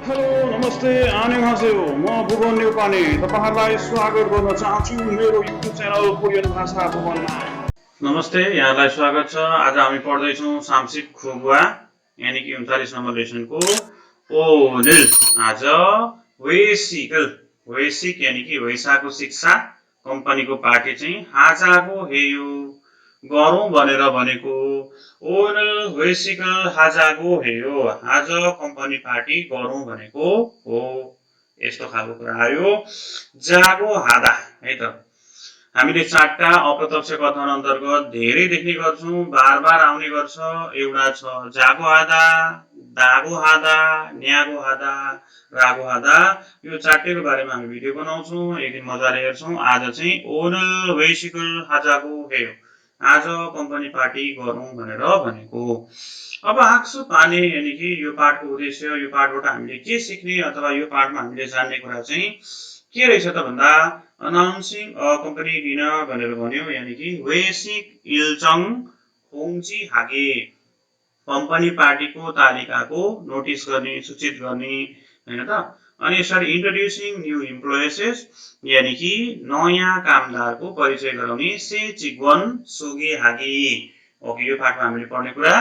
Hello नमस्ते आन्यहासेयो म भुवन नेपाली तपाईहरुलाई स्वागत गर्न चाहन्छु मेरो युट्युब च्यानल कोरियन भाषा भुवनमा। नमस्ते यहाँलाई स्वागत छ। आज हामी पढ्दै छौं सामसिक खुगुवा यानी कि 39 नम्बर लेसनको ओनेल। आज वेसिक यानी कि वैशाखको शिक्षा कम्पनीको पार्टी चाहिँ हाजाको हेयो गरौँ भनेर भनेको ओनल वेसिकल हाजाको हेयो आज कम्पनी पार्टी गरौँ भनेको हो। यस्तो खालको कुरा आयो जागो हादा है त। हामीले चारटा अप्रत्यक्ष कथन अन्तर्गत धेरै देख्ने गर्छौं, बार बार आउने गर्छ। एउटा छ जागो हादा, दागो हादा, न्यागो हादा, रागो हादा। यो चारटैको बारेमा हामी भिडियो बनाउँछौं, एक दिन मजाले हेर्छौं। आज चाहिँ ओनल वेसिकल हाजाको हेयो आज कम्पनी पार्टी गरौँ भनेर भनेको। अब आक्सु पाने यानी कि यो पाठको उद्देश्य, यो पाठबाट हामीले के सिक्ने अथवा यो पाठमा हामीले जान्ने कुरा चाहिँ के रहेछ त भन्दा अनाउन्सिङ अ कम्पनी डिनर भनेर भन्यो, यानी कि वेसिक इल्चङ होङजी हागे कम्पनी पार्टीको तालिकाको नोटिस गर्ने, सूचित गर्ने हैन त। अनि यसरी इन्ट्रोड्युसिङ न्यू इम्प्लोइसेस यानी कि नयाँ कामदारको परिचय गराउने से चिगवन सोगे हागे। ओके, यो पाठमा हामीले पढ्ने कुरा।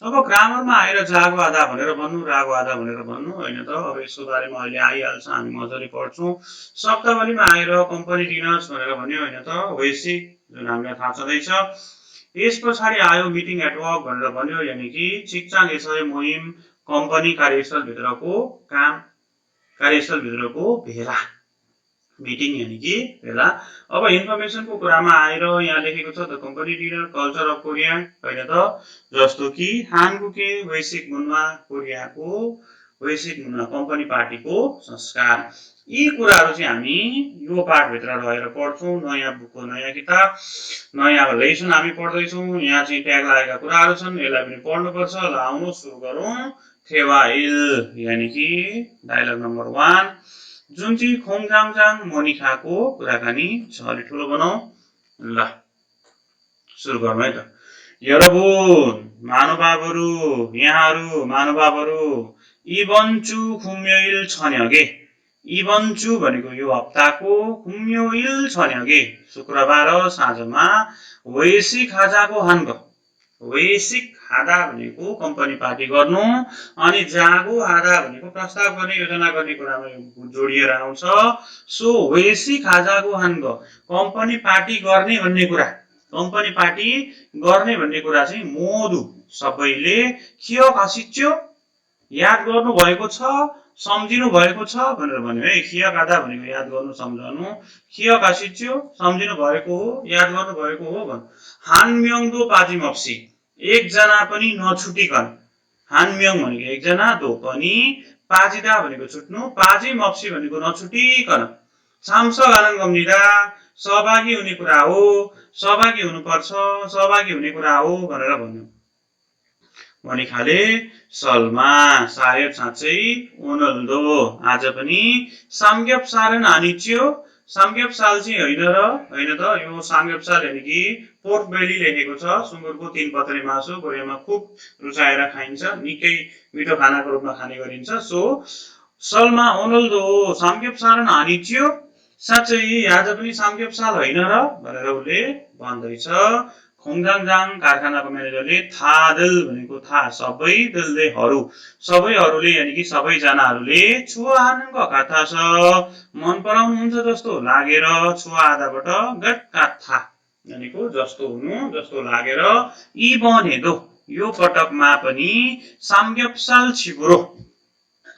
अब ग्रामरमा आएर जागो आधा भनेर भन्नु, रागो आधा भनेर भन्नु हैन त। अब यसको बारेमा अहिले आइहाल्छ, हामी मजाले पढ्छौं। शब्दावलीमा आएर कम्पनी डिनर्स भनेर भन्यो हैन त, वेसिक जुन हामीलाई थाहा छँदैछ। यस पछाडि आयो मिटिङ एट वर्क भनेर भन्यो, यानी कि शिक्षण यसय मोहिम कम्पनी कार्यस्थल भित्रको काम, कार्यस्थल भित्रको भेला, मिटिङ यानी कि भेला। अब इन्फर्मेसनको कुरामा आएर यहाँ लेखेको छ the company dinner culture of Korea हैन त। जस्तो कि हानगुके वैश्विक मुन्वा, कोरियाको वैश्विक मुन्वा कम्पनी पार्टीको संस्कार। यी कुराहरु चाहिँ हामी यो पाठ भित्र रहेर पढ्छौं। नयाँ बुकको नयाँ किताब, नयाँ लेसन हामी पढ्दै छौं। यहाँ चाहिँ ट्याग लागेका कुराहरु छन्, यसलाई पनि पढ्नुपर्छ। ल आउनु सुरु गरौँ। थेवाइल यानी कि डायलग नम्बर 1 जुन चाहिँ खोङजाङजाङ मोनिकाको कुराकानी छ। अलि ठुलो बनाऊ। ल सुरु गरौँ है त। यरबुन महानुभावहरु, यहाँहरु महानुभावहरु, इबन्चु खुम्योइल छन्यगे। इबन्चु भनेको यो हप्ताको, खुम्योइल छन्यगे शुक्रबार साँझमा वैशिक हाजाको हान्ग। वैशिक हादा भनेको कम्पनी पार्टी गर्नु, अनि जागो हादा भनेको प्रस्ताव गर्ने, योजना गर्ने कुरामा जोडिएर आउँछ। सो वैशिक हाजाको हान्ग कम्पनी पार्टी गर्ने भन्ने कुरा, कम्पनी पार्टी गर्ने भन्ने कुरा चाहिँ मोदु सबैले खियो खसिच्यो याद गर्नु भएको छ, सम्झिनु भएको छ भनेर भन्यो है। खिया गादा भनेको याद गर्नु, सम्झनु, खिया खसिच्यो सम्झिनु भएको हो, याद गर्नु भएको हो भन्। हानम्योङ दो पाजिम अप्सी एक जना पनि नछुटिकन। हानम्योङ भनेको एक जना, दो पनि, पाजिदा भनेको छुट्नु, पाजिम अप्सी भनेको नछुटिकन। सामसगानन गम्निदा सहभागी हुने कुरा हो, सहभागी हुनुपर्छ, सहभागी हुने कुरा हो भनेर भन्यो। मनिखाले सलमा सायद साँच्चै ओनल्दो आज पनि सामग्यपसालन आनिच्यो। सामग्यपसाल चाहिँ होइन र हैन त। यो सामग्यपसाल यानी कि पोर्क बेली लेखेको छ। सुँगुरको 3 पत्रे मासु कोरियामा खुब रुचाएर खाइन्छ, निकै मिठो खानाको रूपमा खाने गरिन्छ। सो सलमा ओनल्दो सामग्यपसालन आनिच्यो, साँच्चै आज पनि सामग्यपसाल होइन र भनेर उले भन्दैछ। खोङजाङजाङ कारखानाको म्यानेजरले थादल भनेको था सबै, दललेहरु सबैहरुले यानी कि सबैजनाहरुले छुवा हानङ्ग कथा छ मन पराउनुहुन्छ जस्तो लागेर, छुवा आधाबाट गट कथा भनेको जस्तो हुनु, जस्तो लागेर। यी बनेदो यो पटकमा पनि सामग्यपसाल छिगुरो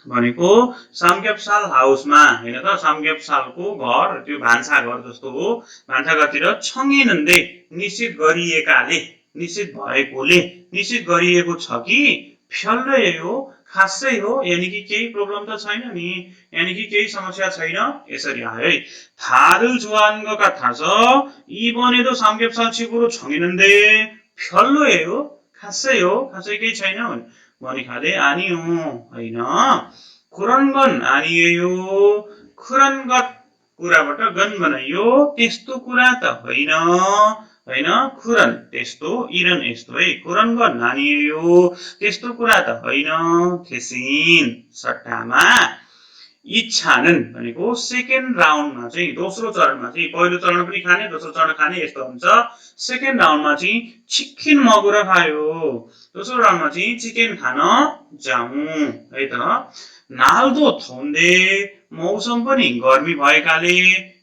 भनेको सामग्यपसाल हाउसमा हैन त। सामग्यपसालको घर त्यो भान्सा घर जस्तो हो, भान्साघरतिर छङ्गिनन्दे निश्चित गरिएकाले, निश्चित भएकोले, निश्चित गरिएको छ कि फ्याल्लै हो, खासै हो, यानी कि केही प्रब्लम त छैन नि, यानी कि केही समस्या छैन। यसरी आयो है। थादल जुवानगका थाहा छ यी बनेदो सामग्यपसाल छिगुरो छङ्गिनन्दे फ्याल्लै हो, खासै हो, खासै केही छैन मनिखाले आनियो हैन। खुरनगन आनियो, खुरनगत कुराबाट गन बनाइयो, त्यस्तो कुरा त होइन होइन खुरन त्यस्तो इरन यस्तो है खुरन ग नानियो त्यस्तो कुरा त होइन थिसिन सट्टामा इच्छानन् भनेको सेकेन्ड राउन्डमा चाहिँ दोस्रो चरणमा चाहिँ पहिलो चरण पनि खाने दोस्रो चरण खाने यस्तो हुन्छ सेकेन्ड राउन्डमा चाहिँ चिकन मगुर खायो दोस्रो राउन्डमा चाहिँ चिकन खान जाउँ है त नाल्दो थौन्दे मौसम पनि गर्मी भएकाले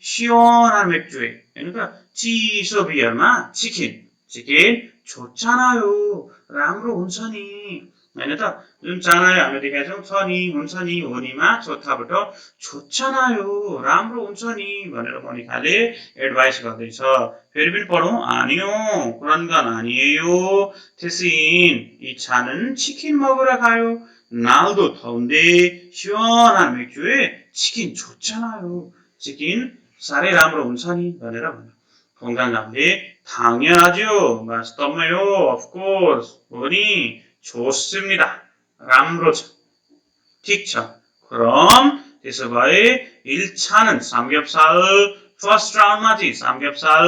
सियोना मेक्चुए हेर्नु त चिसो बियरमा चिकन चिकन छोचानायो राम्रो हुन्छ नि होइन त जुन चानायो हामीले देखाएको छौँ छ नि हुन्छ नि हो निमा छोथाबाट छोच्चानायो राम्रो हुन्छ नि भनेर मोनिकाले एडभाइस गर्दैछ फेरि पनि पढौँ आनियो कुरनगन आनियो थिसिन इच्छानन् चिकन मगुरा खायो नाल्दो थौन्दे सियोना मेक्चुए चिकन छोच्चानायो चिकन साह्रै राम्रो हुन्छ नि भनेर भन्यो 건강감ले 당연하죠. वास्तवमै हो अफकोर्स हो नि 좋습니다. राम्रो छ ठिक छ 그럼 त्यसो भए 1차는 삼겹살 फर्स्ट राउन्डमा चाहिँ 삼겹살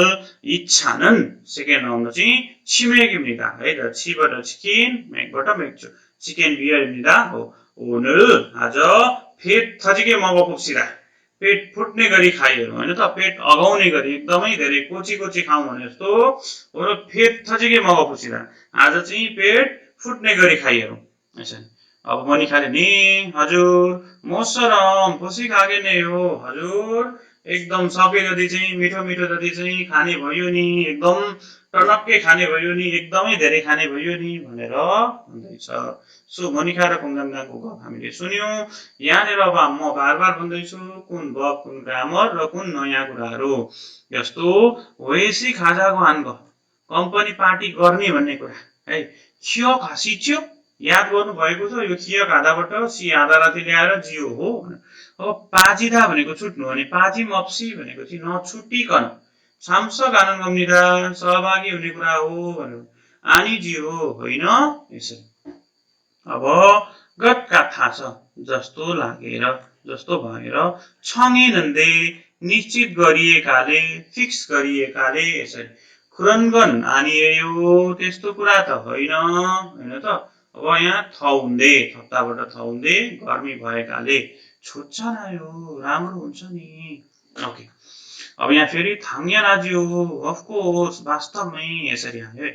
2차는 सेकेन्ड राउन्डमा चाहिँ 치맥입니다. है त 치बाट 치킨 맥बाट 맥주 치킨 비어입니다. 오늘 आज पेट 터지게 먹어봅시다. पेट फुट्ने गरी खाइहेरौँ होइन त पेट अगाउने गरी एकदमै धेरै कोची कोची खाउँ भने जस्तो हो पेट थजिके मगाउँछिदा आज चाहिँ पेट फुट्ने गरी खाइहेरौँ यसरी अब मनिखाले नि हजुर मोसरम खुसी खागे नै हो हजुर एकदम सके जति चाहिँ मिठो मिठो जति चाहिँ खाने भयो नि एकदम टनक्कै खाने भयो नि एकदमै धेरै खाने भयो नि भनेर भन्दैछ सो मनिखा र कुङगाङगाङको गफ हामीले सुन्यौँ यहाँनिर अब म बार बार भन्दैछु कुन गफ कुन ग्रामर र कुन नयाँ कुराहरू जस्तो वेसी खाजाको हानको कम्पनी पार्टी गर्ने भन्ने कुरा है खियो खासिच्यो याद गर्नु भएको छ यो खियो खादाबाट सी आधा राति ल्याएर जियो हो अब पाजिदा भनेको छुट्नु भने पाजी मप्सी भनेको चाहिँ नछुटिकन छाम्स गानन गम्निदा सहभागी हुने कुरा हो भनेर आनी जियो होइन यसरी अब गटका थाहा छ जस्तो लागेर जस्तो भएर छङेनन्दे निश्चित गरिएकाले फिक्स गरिएकाले यसरी खुरनगन आनियो त्यस्तो कुरा त होइन होइन त अब यहाँ थौन्दे थप्ताबाट थौन्दे गर्मी भएकाले छोच्चानायो राम्रो हुन्छ नि ओके अब यहाँ फेरि थाङ्या राज्य हो अफकोर्स वास्तवमै यसरी हाल्यो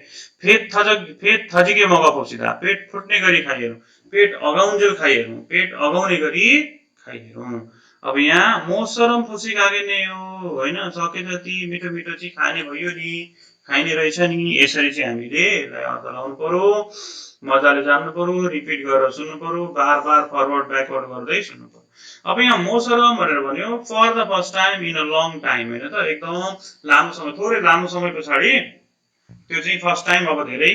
पेट थजिके मगाउँछिदा पेट फुट्ने गरी खाइहेरौँ पेट अगाउन्जेल खाइहेरौँ पेट अगाउने गरी खाइहेरौँ अब यहाँ मोसरम खुसी खागे नै हो होइन सके जति मिठो मिठो चाहिँ खाने भयो नि खाइने रहेछ नि यसरी चाहिँ हामीले यसलाई अर्थ लाउनु पर्यो मजाले जान्नु पर्यो रिपिट गरेर सुन्नु पर्यो बार बार फरवर्ड ब्याकवर्ड गर्दै सुन्नु पर्यो अब यहाँ मोसरम भनेर भन्यो for the first time in a long time होइन त एकदम लामो समय थोरै लामो समय पछाडि त्यो चाहिँ फर्स्ट टाइम अब धेरै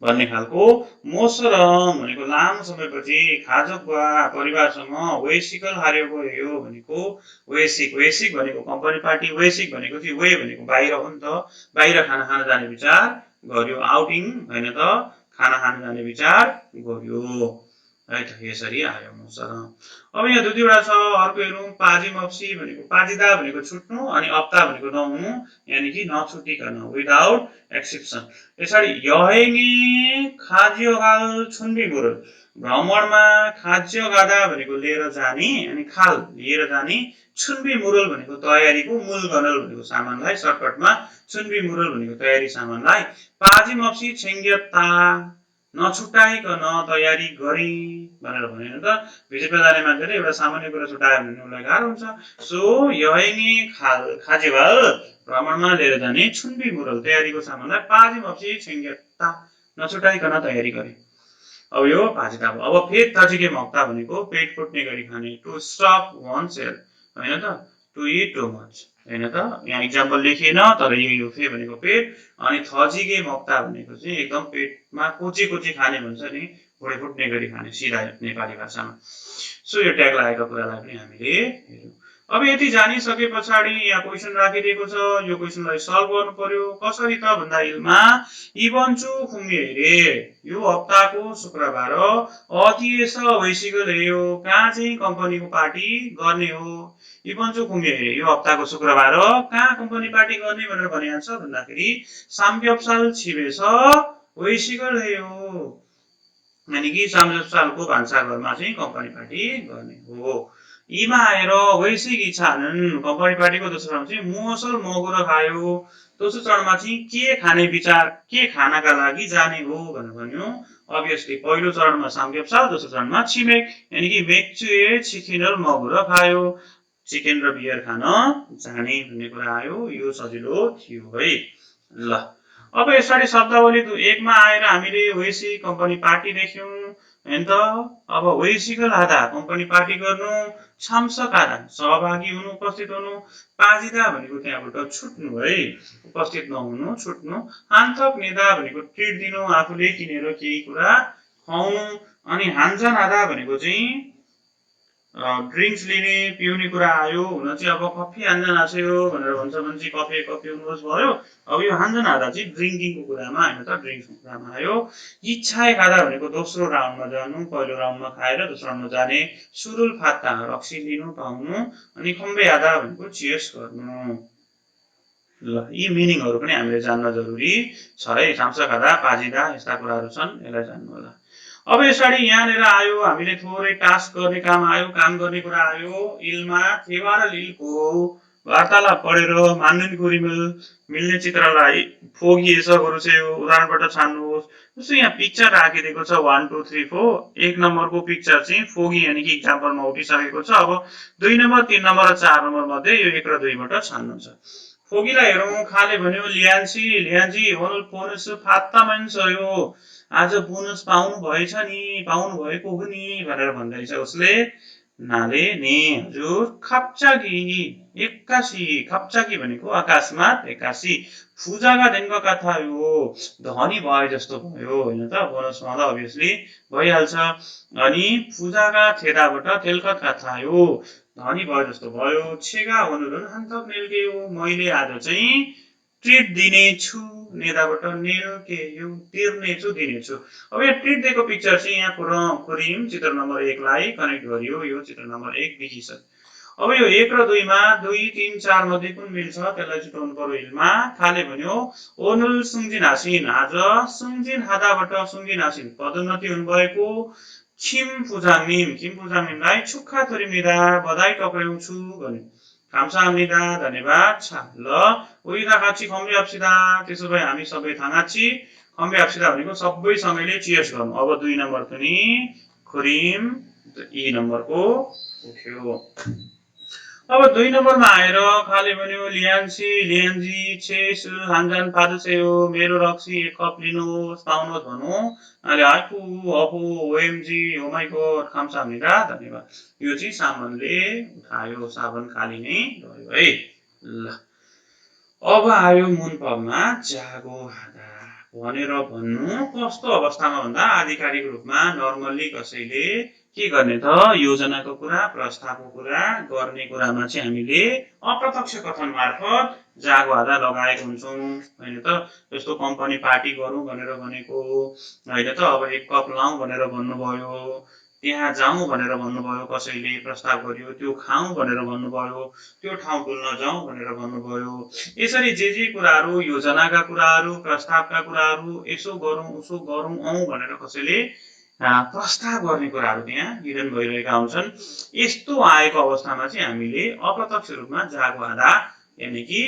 भन्ने खालको मोसरम भनेको लामो समयपछि खाजोकुवा परिवारसँग वेसिकल हारेको गयो भनेको वेसिक वेसिक भनेको कम्पनी पार्टी वेसिक भनेको चाहिँ वे भनेको बाहिर हो नि त बाहिर खाना खान जाने विचार गर्यो आउटिङ होइन त खाना खान जाने विचार गर्यो है त यसरी आयो मोसरम अब यहाँ दुई दुईवटा छ अर्को हेरौँ पाजी मप्सी भनेको पाजिदा भनेको छुट्नु अनि अप्ता भनेको नहुनु यानि कि नछुटिकन विदाउट एक्सेप्सन पछाडि यहेङे खाज्यो गाल छुन्बी मुरुल भ्रमणमा खाज्य गादा भनेको लिएर जाने अनि खाल लिएर जाने छुन्बी मुरुल भनेको तयारीको मूल गनल भनेको सामानलाई सर्टकटमा छुन्बी मुरुल भनेको तयारी सामानलाई पाजी मप्सी छेङ्ग्यता नछुटाइकन तयारी गरे भनेर भन्यो त भिजिटमा जाने मान्छेले एउटा सामान्य कुरा छुटायो भने उसलाई गाह्रो हुन्छ सो यहेङे खाजेवाल भ्रमणमा लिएर जाने छुन्बी मुरल तयारीको सामानलाई पाजी मप्सी छेङ्ग्यता नछुटाइकन तयारी गरे अब यो भाजिता भयो अब पेट तजिके मक्ता भनेको पेट फुट्ने गरी खाने टु स्टप वान सेल होइन त टु इट टु मच होइन त यहाँ इक्जाम्पल लेखिएन तर यो फे भनेको पेट अनि थजिके मक्ता भनेको चाहिँ एकदम पेटमा कोची कोची खाने भन्छ नि भुँडी फुट्ने गरी खाने सिधा नेपाली भाषामा सो यो ट्याग लागेको कुरालाई पनि हामीले हेर्यौँ अब यति जानिसके पछाडि यहाँ क्वेसन राखिदिएको छ, यो क्वेसनलाई सल्भ गर्नु पर्यो। कसरी त भन्दा इलमा इबन्चु खुम्बिएरे यो हप्ताको शुक्रबार अतिएस वैसिकल हेयो कहाँ चाहिँ कम्पनीको पार्टी गर्ने हो। इबन्चु खुम्बिएरे यो हप्ताको शुक्रबार कहाँ कम्पनी पार्टी गर्ने भनेर भनेको छ भन्दाखेरि साम्प्यप्साल छिबेछ वैसिकल हेयो, यानि कि साम्प्यप्सालको भान्साघरमा चाहिँ कम्पनी पार्टी गर्ने हो। यीमा आएर वैश्विक इच्छानन् कम्पनी पार्टीको दोस्रो चरण चाहिँ मोसल मगुर खायो। दोस्रो चरणमा चाहिँ के खाने विचार, के खानका लागि जाने हो भनेर भन्यो। अभियसली पहिलो चरणमा साम्प्यप्साल, दोस्रो चरणमा छिमेक, यानि कि मेक्चुए चिकन र मगुर खायो, चिकन र बियर खान जाने भन्ने कुरा आयो। यो सजिलो थियो है। ल अब यसरी शब्दावली 1 मा आएर हामीले वैश्विक कम्पनी पार्टी देख्यौं हैन त। अब वैश्विकल आधा कम्पनी पार्टी गर्नु, छाम्सक आधा सहभागी हुनु, उपस्थित हुनु, पाजिदा भनेको त्यहाँबाट छुट्नु है, उपस्थित नहुनु, छुट्नु, हान्थक नेदा भनेको ट्रिट दिनु, आफूले किनेर केही कुरा खुवाउनु, अनि हान्जन आधा भनेको चाहिँ ड्रिङ्क्स लिने पिउने कुरा आयो। हुन चाहिँ अब कफी हान्जन आछ्यो भनेर भन्छ भने चाहिँ कफी हुनुहोस् भयो। अब यो हान्जन आधा चाहिँ ड्रिङ्किङको कुरामा हैन त, ड्रिङ्क्सको कुरामा आयो। इच्छा खादा भनेको दोस्रो राउन्डमा जानु, पहिलो राउन्डमा खाएर दोस्रो राउन्डमा जाने, सुरुल फात्ता रक्सी लिनु पाउनु, अनि खम्बे आधा भनेको चियर्स गर्नु। ल यी मिनिङहरू पनि हामीले जान्न जरुरी छ है। छाम्सक आधा, पाजिदा यस्ता कुराहरू छन्, यसलाई जान्नु होला। अब यसरी यहाँनिर आयो हामीले थोरै टास्क गर्ने काम आयो, काम गर्ने कुरा आयो। इलमा थेवा र लिलको वार्तालाप पढेर मान्दिन कुरिमेल मिल्ने चित्रलाई फोगिएछ गुरुसेयो उदाहरणबाट छान्नुहोस्। जस्तो यहाँ पिक्चर राखिदिएको छ 1 2 3 4। 1 नम्बरको पिक्चर चाहिँ फोगी यानि कि एक्जाम्पलमा उठिसकेको छ। अब 2 नम्बर 3 नम्बर र 4 नम्बर मध्ये यो 1 र 2 बाट छान्नु छ। फोगीलाई हेरौँ। खाले भन्यो लियान्जी होनल पोनस फात्ता मान्छयो, आज बोनस पाउनु भएछ नि, पाउनु भएको हो नि भनेर भन्दैछ उसले। नाले ने हजुर खाप्चाकी 81, खाप्चाकी भनेको अकस्मात 81, फुजाका दिनको कथा हो, धनी भए जस्तो भयो हैन त। बोनस पाउँदा अभियसली भइहाल्छ। अनि फुजाका थेदाबाट तेलकत कथा हो, धनी भए जस्तो भयो। छेगा हुनुरुन हन्तक नेल्केयो, मैले आज चाहिँ ट्रिट दिनेछु, नेदाबाट नेल्के यो तिर्नेछु, दिनेछु। अब यो ट्रिट दिएको पिक्चर चाहिँ यहाँ कुरिम चित्र नम्बर 1 लाई कनेक्ट गरियो। यो चित्र नम्बर 1 देखिसक्यो। अब यो 1 र 2 मा 2 3 4 मध्ये कुन मिल्छ त्यसलाई छुटाउनु पर्यो। इलमा खाले भन्यो ओनुल सुङजिन हासिन, आज सुङजिन हादाबाट सुङजिन हासिन पदोन्नति हुनुभएको। खिम फुजाङनिमलाई छुक्खा थोरिम्निदा बधाई टक्र्याउँछु भन्यो। 감사합니다, धन्यवाद छ। ल उइदा खाची खम्बे हाप्सिदा, त्यसो भए हामी सबै थाङाची खम्बे हाप्सिदा भनेको सबै सँगैले चियर्स गर्नु। अब 2 नम्बर पनि खुरिम ई नम्बरको उठ्यो। अब 2 नम्बरमा आएर खाले भन्यो लियान्जी छेस हान्जान पादसेयो, मेरो रक्सी 1 कप लिनुहोस्, पाउनुहोस् भनौँ। अहिले आइपु अहो ओएमजी ओ माइ गॉड 감사합니다, धन्यवाद। यो चाहिँ साबनले उठायो, साबन खाली नै रह्यो है। ल अब आयो मुनपबमा जागो हादा भनेर भन्नु कस्तो अवस्थामा भन्दा आधिकारिक रूपमा नर्मली कसैले के गर्ने त योजनाको कुरा, प्रस्तावको कुरा गर्ने कुरामा चाहिँ हामीले अप्रत्यक्ष कथन मार्फत जागो हादा लगाएको हुन्छौँ हैन त। जस्तो कम्पनी पार्टी गरौँ भनेर भनेको हैन त। अब 1 कप लाउँ भनेर भन्नुभयो, त्यहाँ जाउँ भनेर भन्नुभयो, कसैले प्रस्ताव गर्यो, त्यो खाउँ भनेर भन्नुभयो, त्यो ठाउँ डुल्न जाउँ भनेर भन्नुभयो। यसरी जे कुराहरू योजनाका कुराहरू, प्रस्तावका कुराहरू, यसो गरौँ उसो गरौँ औ भनेर कसैले प्रस्ताव गर्ने कुराहरू त्यहाँ हिडन भइरहेका हुन्छन्। यस्तो आएको अवस्थामा चाहिँ हामीले अप्रत्यक्ष रूपमा जागो हादा यानि कि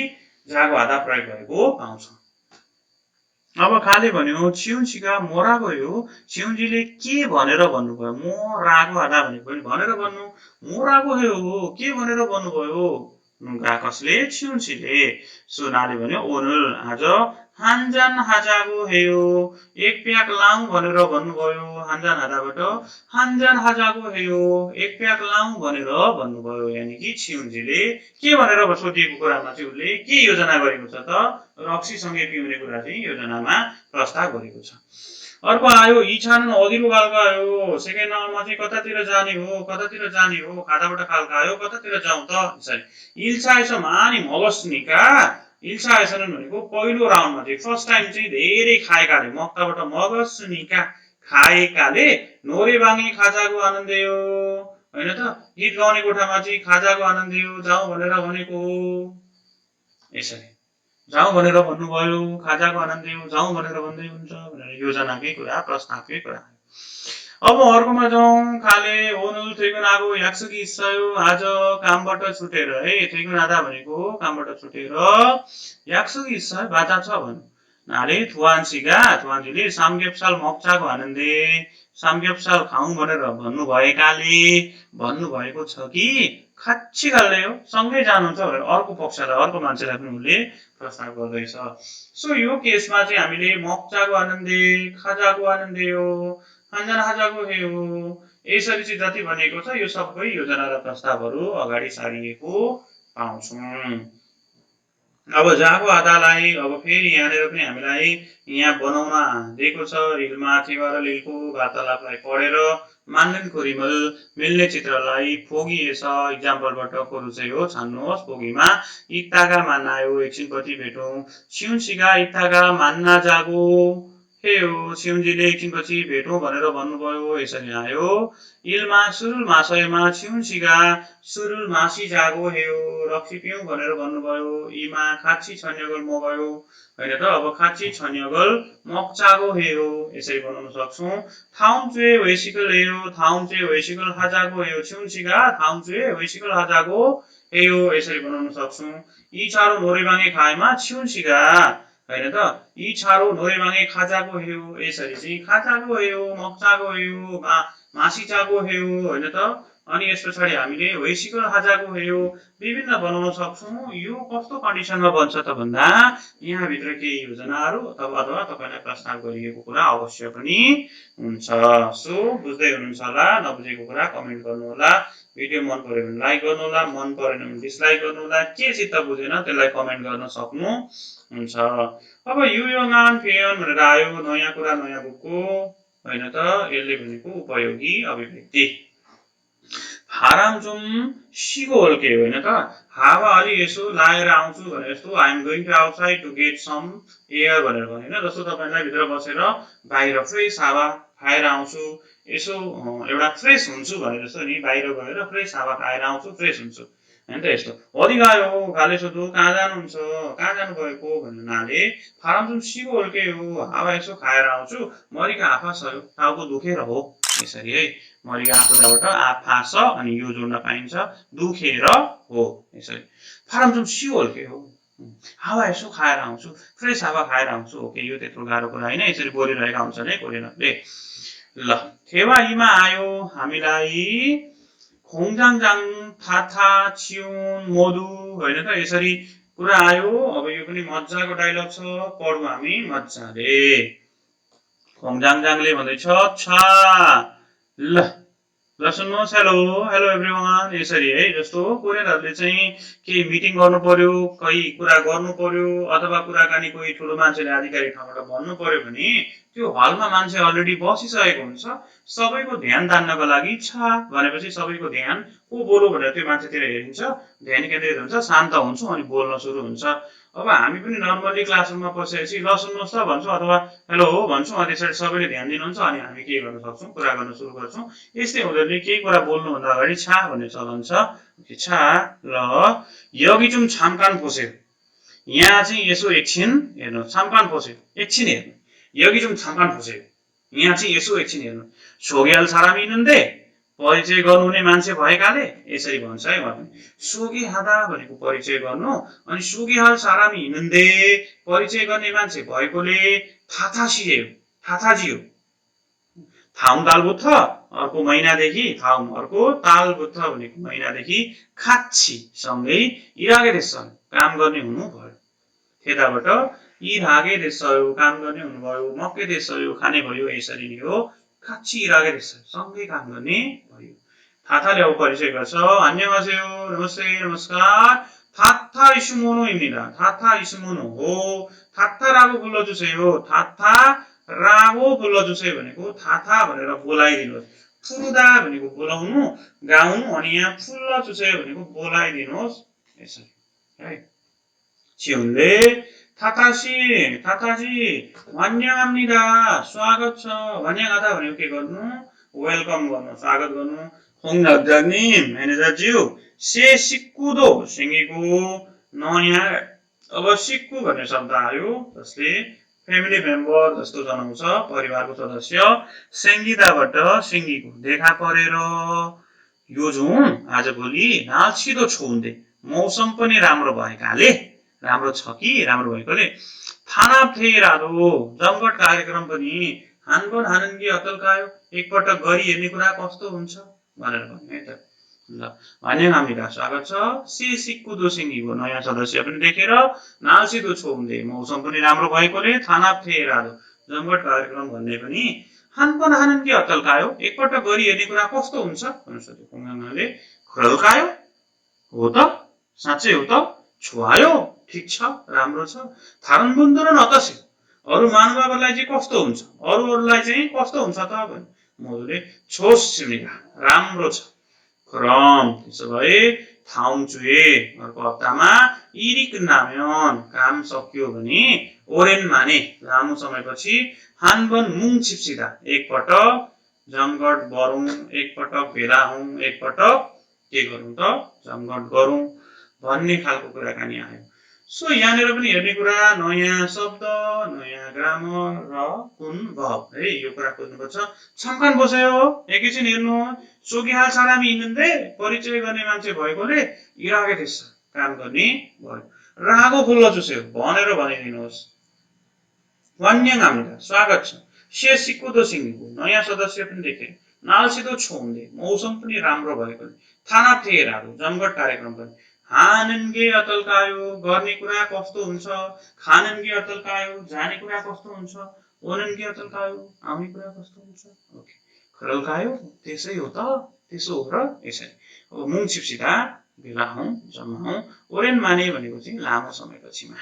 जागो हादा प्रयोग भएको पाउँछौँ। अब खाले भन्यो छिउन्सीका मोरा गयो, छिउन्जीले के भनेर भन्नुभयो। मोरागो हादा भनेको पनि भनेर भन्नु, मोरागो हो के भनेर भन्नुभयो कसले, छिउन्सीले। सोनाले भन्यो ओनुल आज हान्जान हाजागो हेयो, 1 प्याक लाउँ भनेर भन्नुभयो। हान्जान हादाबाट हान्जान हाजागो हेयो, 1 प्याक लाउँ भनेर भन्नुभयो। यानि कि छिउन्जीले के भनेर सोधिएको कुरामा चाहिँ उसले के योजना गरेको छ त, रक्सी सँगै पिउने कुरा चाहिँ योजनामा प्रस्ताव गरेको छ। अर्को आयो इच्छा는 어디로 갈까요? 세계의 나라마 चाहिँ कतातिर जाने हो खाताबाट खाल्कायो कतातिर जाउँ त यसरी 1차에서 많이 먹었으니까 1차에서는 भनेको पहिलो राउन्डमा चाहिँ फर्स्ट टाइम चाहिँ धेरै खाएकाले मक्काबाट 먹었으니까 खाएकाले 노래방에 가자고 하는데요 होइन त गीत गाउने कोठामा चाहिँ खाजाको आनन्दियो जाउँ भनेर भनेको यसरी जाउँ भनेर भन्नुभयो खाजाको आनन्दियो जाउँ भनेर भन्दै हुन्छ भनेर योजनाकै कुरा प्रस्तावकै कुरा अब अर्कोमा जाउँ खाले 오늘 퇴근하고 약속이 있어요 आज कामबाट छुटेर है 퇴근하다 भनेको कामबाट छुटेर 약속이 있어요 बाचा छ भन्नु नाले 두한지ले 삼겹살 먹자고 하는데 삼겹살 खाउँ भनेर भन्नुभएकाले भन्नुभएको छ कि 같이 갈래요? सँगै जानुहुन्छ भनेर अर्को पक्षलाई अर्को मान्छेलाई पनि उनले प्रस्ताव गर्दैछ सो यो केसमा चाहिँ हामीले 먹자고 하는데 खाजाको आनन्देयो 한잔 하자고 해요 यसरी चाहिँ जति भनेको छ यो सबै योजना र प्रस्तावहरू अगाडि सारिएको पाउँछौँ अब जाको आधालाई अब फेरि यहाँनिर पनि हामीलाई यहाँ बनाउन दिएको छ रिलमा थेवा र लिलको वार्तालापलाई पढेर मानदेनको रिमल मिल्ने चित्रलाई फोगिएछ इक्जाम्पलबाट कोरु चाहिँ हो छान्नुहोस् फोगीमा इक्तागा मान्नायो एकछिनपछि भेटौँ सिउनसिगा इक्तागा मान्ना जागो हेयो सिउनजीले एकछिनपछि भेटौँ भनेर भन्नुभयो यसरी आयो इलमा सुरुल मासयमा सिउनसिगा सुरुल मासी जागो हेयो रक्सी पिउँ भनेर भन्नुभयो इमा खाची छन्यगल मगयो होइन त अब खाची छन्यगल मक्चागो हेयो यसरी बनाउन सक्छौँ थाउन्चुए वेसिकल हेयो थाउन्चुए वेसिकल हाजागो हेयो सिउनसिगा थाउन्चुए वेसिकल हाजागो हेयो यसरी बनाउन सक्छौँ यी चारो नोरेबाङे खाएमा सिउनसिगा होइन त यी छारो नोरेबाङे खाजाको हेयो यसरी चाहिँ खाजाको हेयो मक्चाको हेयो मासिचाको हेयो होइन त अनि यस पछाडि हामीले वैशिकल हाजाको हेयो विभिन्न बनाउन सक्छौँ यो कस्तो कन्डिसनमा बन्छ त भन्दा यहाँभित्र केही योजनाहरू अथवा तपाईँलाई प्रस्ताव गरिएको कुरा अवश्य पनि हुन्छ सो बुझ्दै हुनुहुन्छ होला नबुझेको कुरा कमेन्ट गर्नुहोला भिडियो मन पर्यो भने लाइक गर्नुहोला मन परेन भने डिसलाइक गर्नुहोला के चित्त बुझेन त्यसलाई कमेन्ट गर्न सक्नु हुन्छ अब युयोनान फेयन भनेर आयो नयाँ कुरा नयाँ बुकको होइन त यसले भनेको उपयोगी अभिव्यक्ति हाराम जुम सिगो हल्के होइन त हावा अलि यसो लाएर आउँछु भने जस्तो I am going to outside to get some air भनेर भने होइन जस्तो तपाईँलाई भित्र बसेर बाहिर फ्रेस हावा खाएर आउँछु यसो एउटा फ्रेस हुन्छु भने जस्तो नि बाहिर गएर फ्रेस हावा खाएर आउँछु फ्रेस हुन्छु होइन त यस्तो अधि गयो गाले सोध्नु कहाँ जानुहुन्छ कहाँ जानुभएको भन्नाले फारम जुन सिगो हल्के हो हावा यसो खाएर आउँछु मरिका आफा सयो टाउको दुखेर हो यसरी है मरिका आफूबाट आफा छ अनि यो जोड्न पाइन्छ दुखेर हो यसरी फारम जुन सिगो हल्के हो हावा यसो खाएर आउँछु फ्रेस हावा खाएर आउँछु ओके यो त्यत्रो गाह्रो कुरा होइन यसरी बोलिरहेका हुन्छन् है कोरियनहरूले ल थेवा इमा आयो हामीलाई खोङजाङजाङ थाथा चिउन मोदु होइन त यसरी कुरा आयो अब यो पनि मजाको डायलग छ पढौँ हामी मजाले खोङजाङजाङले भन्दैछ छ ल सुन्नुहोस् हेलो एभ्रिवान यसरी है जस्तो कोरियनहरूले चाहिँ केही मिटिङ गर्नु पर्यो केही कुरा गर्नु पर्यो अथवा कुराकानी कोही ठुलो मान्छेले आधिकारिक ठाउँबाट भन्नु पर्यो भने त्यो हलमा मान्छे अलरेडी बसिसकेको हुन्छ सबैको ध्यान तान्नको लागि छ भनेपछि सबैको ध्यान को बोलो भनेर त्यो मान्छेतिर हेरिन्छ ध्यान केन्द्रित हुन्छ शान्त हुन्छ अनि बोल्न सुरु हुन्छ अब हामी पनि नर्मली क्लासरुममा पसेपछि ल सुन्नुहोस् त भन्छौँ अथवा हेलो हो भन्छौँ अनि त्यसरी सबैले ध्यान दिनुहुन्छ अनि हामी के गर्न सक्छौँ कुरा गर्न सुरु गर्छौँ यस्तै हुँदैन केही कुरा बोल्नुभन्दा अगाडि छा भन्ने चलन छ छा ल यगी जुम छामकान पोस्यो यहाँ चाहिँ यसो एकछिन हेर्नु छामकान पोस्यो एकछिन हेर्नु यगी जुम छामकान पोस्यो यहाँ चाहिँ यसो एकछिन हेर्नु सोगेल सारामी नन्दे परिचय गर्नुहुने मान्छे भएकाले यसरी भन्छ है उहाँ पनि सोगे हादा भनेको परिचय गर्नु अनि सोगेहाल सारामी हिँड्दै परिचय गर्ने मान्छे भएकोले थाथाजियो थाउम ताल बुथ अर्को महिनादेखि थाउम अर्को ताल बुथ भनेको महिनादेखि खाच्छी सँगै इरागे देशन काम गर्ने हुनुभयो थेदाबाट इरागे देशयो काम गर्ने हुनुभयो मक्के देशयो खाने भयो यसरी नै हो खाच्छी इरागे देश सँगै काम गर्ने भयो थाथाले अब परिचय गर्छ 안녕하세요 नमस्ते नमस्कार थाथा इ수모노입니다 थाथा इ수모노 हो थाथा라고 불러주세요 थाथा रागो फुल्ल चुसे भनेको थाथा भनेर बोलाइदिनुहोस्। फुरुदा भनेको बोलाउनु गाउनु अनि यहाँ फुल्ल चुसे भनेको बोलाइदिनुहोस् यसरी है। छिउनले थातासी थाताजी भन्यामनिदा स्वागत छ। भन्यागादा भनेको के गर्नु वेलकम गर्नु स्वागत गर्नु। 홍학장님 म्यानेजरज्यू से सिक्कुदो सिङ्गीको नयाँ अब सिक्कु भन्ने शब्द आयो जसले फ्यामिली मेम्बर जस्तो जनाउँछ परिवारको सदस्य। सेङ्गिदाबाट सिङ्गीको देखा परेर यो जुन आजभोलि नाल्छिदो छुन्दै मौसम पनि राम्रो भएकाले राम्रो छ कि राम्रो भएकोले थानाफेरादो जमघट कार्यक्रम पनि हानपन हानन्गी अतल्कायो एकपटक गरी हेर्ने कुरा कस्तो हुन्छ भनेर भन्यो है त। ल भन्यागामिदा स्वागत छ। से सिक्कुदो सिङ्गीको नयाँ सदस्य पनि देखेर नाल्छिदो छुन्दै मौसम पनि राम्रो भएकोले थानाफेरादो जमघट कार्यक्रम भन्ने पनि हानपन हानन्गी अतल्कायो एकपटक गरी हेर्ने कुरा कस्तो हुन्छ भनेर सोध्यो। 홍학장ले खरल्कायो हो त साँच्चै हो त छुवायो ठिक छ राम्रो छ। 다른 분들은 어떠세요? अरू महानुभावहरूलाई चाहिँ कस्तो हुन्छ अरूहरूलाई चाहिँ कस्तो हुन्छ त भने मोदुले 좋습니다 राम्रो छ। 그럼 त्यसो भए 다음 주에 अर्को हप्तामा 일이 끝나면 काम सकियो भने 오랜만에 लामो समयपछि 한번 뭉칩시다 एकपटक जमघट गरौँ एकपटक भेला हौँ एकपटक के गरौँ त जमघट गरौँ भन्ने खालको कुराकानी आयो। सो यहाँनिर पनि हेर्ने कुरा नयाँ शब्द नयाँ ग्रामर र कुन भव है यो कुरा खोज्नुपर्छ। 잠깐 보세요 एकैछिन हेर्नु 소개할 사람이 있는데 परिचय गर्ने मान्छे भएकोले 일하게 됐어 काम गर्ने भयो। रागो फुल्ल चुस्यो भनेर भनिदिनुहोस्। भन्यागामिदा स्वागत छ। से सिक्कुदो सिङ्गीको नयाँ सदस्य पनि देखे नाल्छिदो छुन्दै मौसम पनि राम्रो भएकोले थानाफेरादो जमघट कार्यक्रम पनि हानन्गे अतल्कायो गर्ने कुरा कस्तो हुन्छ खानन्गे अतल्कायो जाने कुरा कस्तो हुन्छ ओनन्गे अतल्कायो आउने कुरा कस्तो हुन्छ। ओके खरल्कायो त्यसै हो त त्यसो हो र यसरी। अब 뭉칩시다 भेला हौँ जम्मा हौँ। ओरेनमाने भनेको चाहिँ लामो समयपछिमा।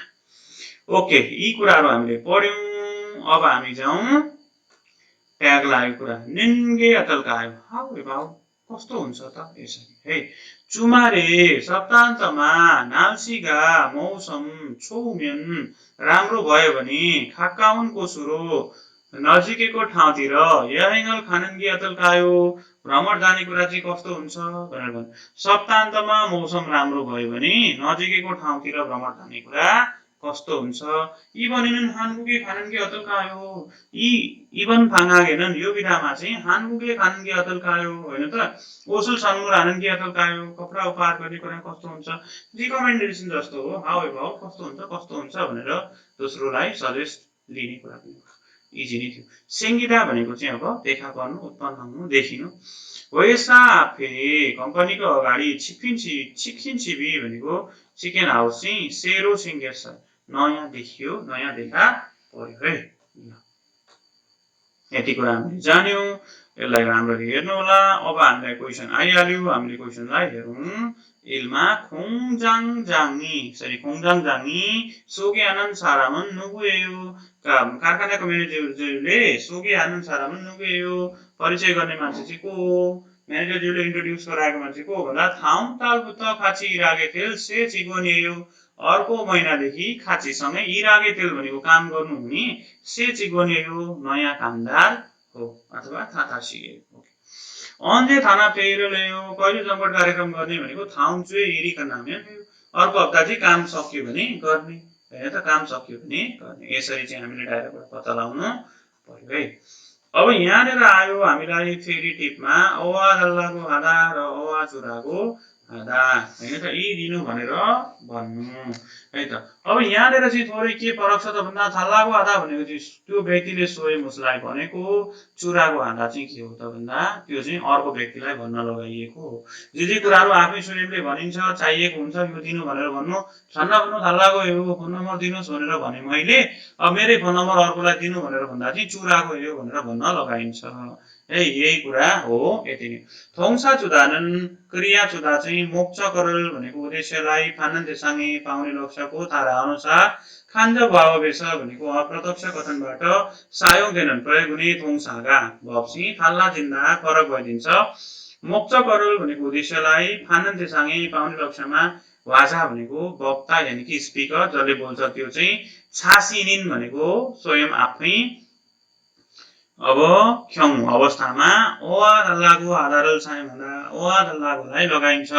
ओके यी कुराहरू हामीले पढ्यौँ। अब हामी जाउँ ट्याग लागेको कुरा निन्गे अतल्कायो हाउ भाउ कस्तो हुन्छ त यसरी है। 주말에 सप्ताहन्तमा नाल्सीगा मौसम छोउमेन राम्रो भयो भने 가까운 곳으로 नजिकैको ठाउँतिर यहीँगल खानन्गी अतल्कायो भ्रमण जाने कुरा चाहिँ कस्तो हुन्छ भनेर भन्नु। सप्ताहन्तमा मौसम राम्रो भयो भने नजिकैको ठाउँतिर भ्रमण जाने कुरा कस्तो हुन्छ। 이번에는 한국에 가는 게 어떨까요? 이번 방학에는 यो विधामा चाहिँ 한국에 가는 게 어떨까요? होइन त ओसल सन्मुर हानन के अतल्कायो कपडा उपहार गर्ने कुरा कस्तो हुन्छ रिकमेन्डेसन जस्तो हो हाउ एभाउ कस्तो हुन्छ भनेर दोस्रोलाई सजेस्ट लिने कुरा पनि इजी नै थियो। सेङ्गिदा भनेको चाहिँ अब देखा पर्नु उत्पन्न हुनु देखिनु। वेसा फेरि कम्पनीको अगाडि चिकिनचिबी भनेको चिकन हाउस चाहिँ सेरो सिङ्गेस नयाँ देखियो नयाँ देखा पर्यो है। यति कुरा हामीले जान्यौँ यसलाई राम्ररी हेर्नु होला। अब हामीलाई क्वेसन आइहाल्यो हामीले क्वेसनलाई हेरौँ। 일마 공장장이 सरी 공장장이 소개하는 사람은 누구예요? कारखानाको म्यानेजरले 소개하는 사람은 누구예요? परिचय गर्ने मान्छे चाहिँ को हो? म्यानेजरले इन्ट्रोड्युस गराएको मान्छे को भन्दा 다음 달부터 같이 일하게 될 새 직원이에요. अर्को महिनादेखि खाँचीसँगै 일하게 될 भनेको काम गर्नुहुने 새 직원이에요 नयाँ कामदार हो अथवा थातासिए। 언제 थानाफेरायो कहिले जमघट कार्यक्रम गर्ने भनेको 다음 주에 일이 끝나면 अर्को हप्ता चाहिँ काम सक्यो भने गर्ने होइन त काम सक्यो भने गर्ने यसरी चाहिँ हामीले डाइरेक्ट पत्ता लगाउनु पर्यो है। अब यहाँनिर आयो हामीलाई फेरि टिपमा औवा दल्लाको आधा र औवा चुराको आधा होइन त यी दिनु भनेर भन्नु है त। अब यहाँनिर चाहिँ थोरै के फरक छ त भन्दा थल्लाको आधा भनेको चाहिँ त्यो व्यक्तिले स्वयं उसलाई भनेको चुराको आधा चाहिँ के हो त भन्दा त्यो चाहिँ अर्को व्यक्तिलाई भन्न लगाइएको हो। जे कुराहरू आफै स्वयंले भनिन्छ चाहिएको हुन्छ यो दिनु भनेर भन्नु छन्न भन्नु थल्लाको यो फोन नम्बर दिनुहोस् भनेर भने मैले अब मेरै फोन नम्बर अर्कोलाई दिनु भनेर भन्दा चाहिँ चुराको यो भनेर भन्न लगाइन्छ है यही कुरा हो यति नै थोङसा जुदा는 क्रिया जुदा चाहिँ मोक्ष भनेको उद्देश्यलाई फानन्तेसँगै पाउने लक्ष्यको धारा अनुसार खान्ज भाववेश भनेको अप्रत्यक्ष कथनबाट सायोग देनन् प्रयोग हुने थोङसागा भप्सी थाल्ला जिन्दा फरक भइदिन्छ मोक्ष भनेको उद्देश्यलाई फानन्तेसँगै पाउने लक्ष्यमा वाचा भनेको वक्ता यानि कि स्पिकर जसले बोल्छ त्यो चाहिँ छासिनिन भनेको स्वयं आफै अब ख्यङ अवस्थामा ओवा दल्लाको आधारल छाय भन्दा ओवा दल्लाकोलाई लगाइन्छ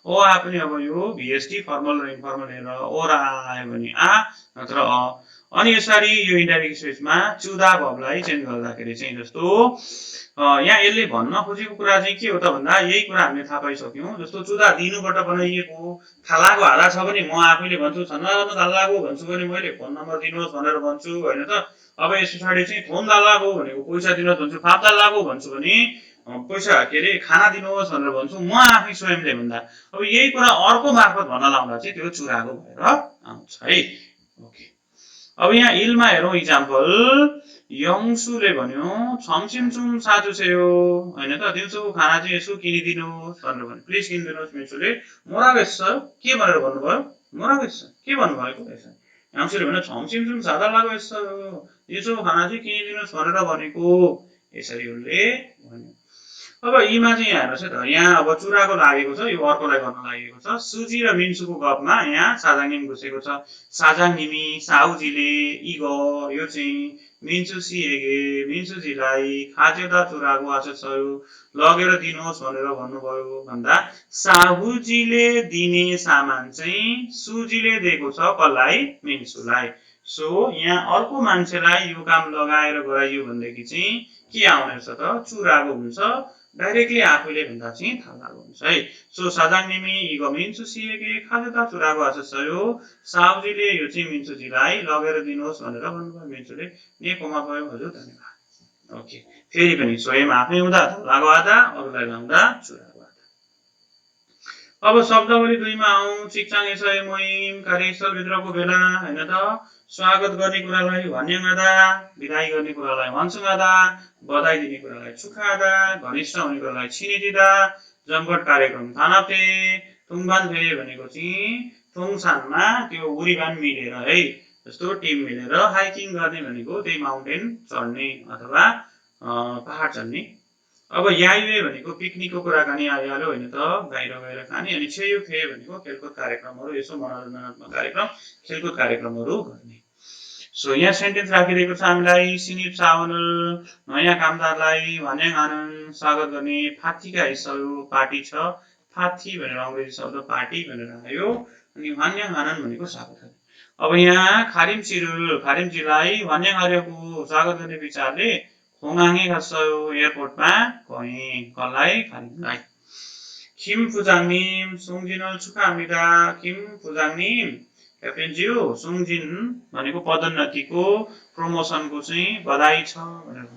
ओवा पनि अब यो भिएसटी फर्मल र इन्फर्मल हेरेर ओरा आयो भने आ नत्र अ अनि यसरी यो इन्डाइरेक्ट स्पेसमा चुदा भबलाई चेन्ज गर्दाखेरि चाहिँ जस्तो यहाँ यसले भन्न खोजेको कुरा चाहिँ के हो त भन्दा यही कुरा हामीले थाहा पाइसक्यौँ जस्तो चुदा दिनुबाट बनाइएको थालाको आधा छ भने म आफैले भन्छु छन्न थालाको भन्छु भने मैले फोन नम्बर दिनुहोस् भनेर भन्छु होइन त अब यस पछाडि चाहिँ फोन दाल्लाको भनेको पैसा दिनुहोस् भन्छु फाप दाल्लाको भन्छु भने पैसा के अरे खाना दिनुहोस् भनेर भन्छु म आफै स्वयंले भन्दा अब यही कुरा अर्को मार्फत भन्न लाउँदा चाहिँ त्यो चुराको भएर आउँछ है ओके अब यहाँ इलमा हेरौँ इक्जाम्पल यङसुले भन्यो छमछिमछुम साजु सेयो होइन त दिउँसोको खाना चाहिँ यसो किनिदिनुहोस् भनेर भन्यो प्लिज किनिदिनुहोस् मिन्सुले मोरागेस सर के भनेर भन्नुभयो मोरागेस सर के भन्नुभएको रहेछ यङसुले भन्यो छमछिमछुम सादा लाग्यो सर दिउँसोको खाना चाहिँ किनिदिनुहोस् भनेर भनेको यसरी उनले भन्यो अब यीमा चाहिँ हेर्नुहोस् है त यहाँ अब चुराको लागेको छ यो अर्कोलाई गर्न लागेको छ सुजी र मिन्सुको गफमा यहाँ साजाङनिम घुसेको छ साजाङनिमी साउजीले इगोर यो चाहिँ मिन्सु सिएगे मिन्सुजीलाई खाजेदा चुराको आशय लगेर दिनुहोस् भनेर भन्नुभयो भन्दा साहुजीले दिने सामान चाहिँ सुजीले दिएको छ कसलाई मिन्सुलाई सो यहाँ अर्को मान्छेलाई यो काम लगाएर गराइयो भनेदेखि चाहिँ के आउने रहेछ त चुराको हुन्छ डाइरेक्टली आफूले भन्दा चाहिँ थाहा लागेको हुन्छ है सो साजाङनिमी इगो मिन्सु सिएगे खाजेदा चुराको आशय साहुजीले यो चाहिँ मिन्सुजीलाई लगेर दिनुहोस् भनेर भन्नुभयो मिन्सुले नेकोमा गयो हजुर धन्यवाद ओके फेरि पनि स्वयं आफै हुँदा थालाको आधा अरूलाई लाउँदा चुराको आधा अब शब्दावली 2 मा आउँ शिक्षाङ यसय मोहिम कार्यस्थलभित्रको बेला होइन त स्वागत गर्ने कुरालाई भन्यङादा विदाई गर्ने कुरालाई वंशङादा बधाई दिने कुरालाई छुखादा घनिष्ठ हुने कुरालाई छिनेदिदा जमघट कार्यक्रम थानापे थुङबान भे भनेको चाहिँ थुङसानमा त्यो उरीबान मिलेर है जस्तो टिम मिलेर हाइकिङ गर्ने भनेको त्यही माउन्टेन चढ्ने अथवा पहाड चढ्ने अब यायुए भनेको पिकनिकको कुराकानी आइहाल्यो होइन त बाहिर गएर खाने अनि छेयुखे भनेको खेलकुद कार्यक्रमहरू यसो मनोरञ्जनात्मक कार्यक्रम खेलकुद कार्यक्रमहरू गर्ने सो यहाँ सेन्टेन्स राखिदिएको छ हामीलाई सिनिप सावनल नयाँ कामदारलाई भन्याङ आनन्द स्वागत गर्ने फाथीका हिस्साहरू पार्टी छ फाथी भनेर अङ्ग्रेजी शब्द पार्टी भनेर आयो अनि भन्याङ आनन्द भनेको स्वागत गर्ने अब यहाँ खारिमजीलाई भन्याङ आर्यको स्वागत गर्ने विचारले खोङाङे खस्यो एयरपोर्टमा गए कसलाई खारिमलाई खिम फुजाङनिम सुङजिनल छुखामिदा खिम फुजाङनिम क्याप्टेनज्यू सुङजिन भनेको पदोन्नतिको प्रमोसनको चाहिँ बधाई छ भनेर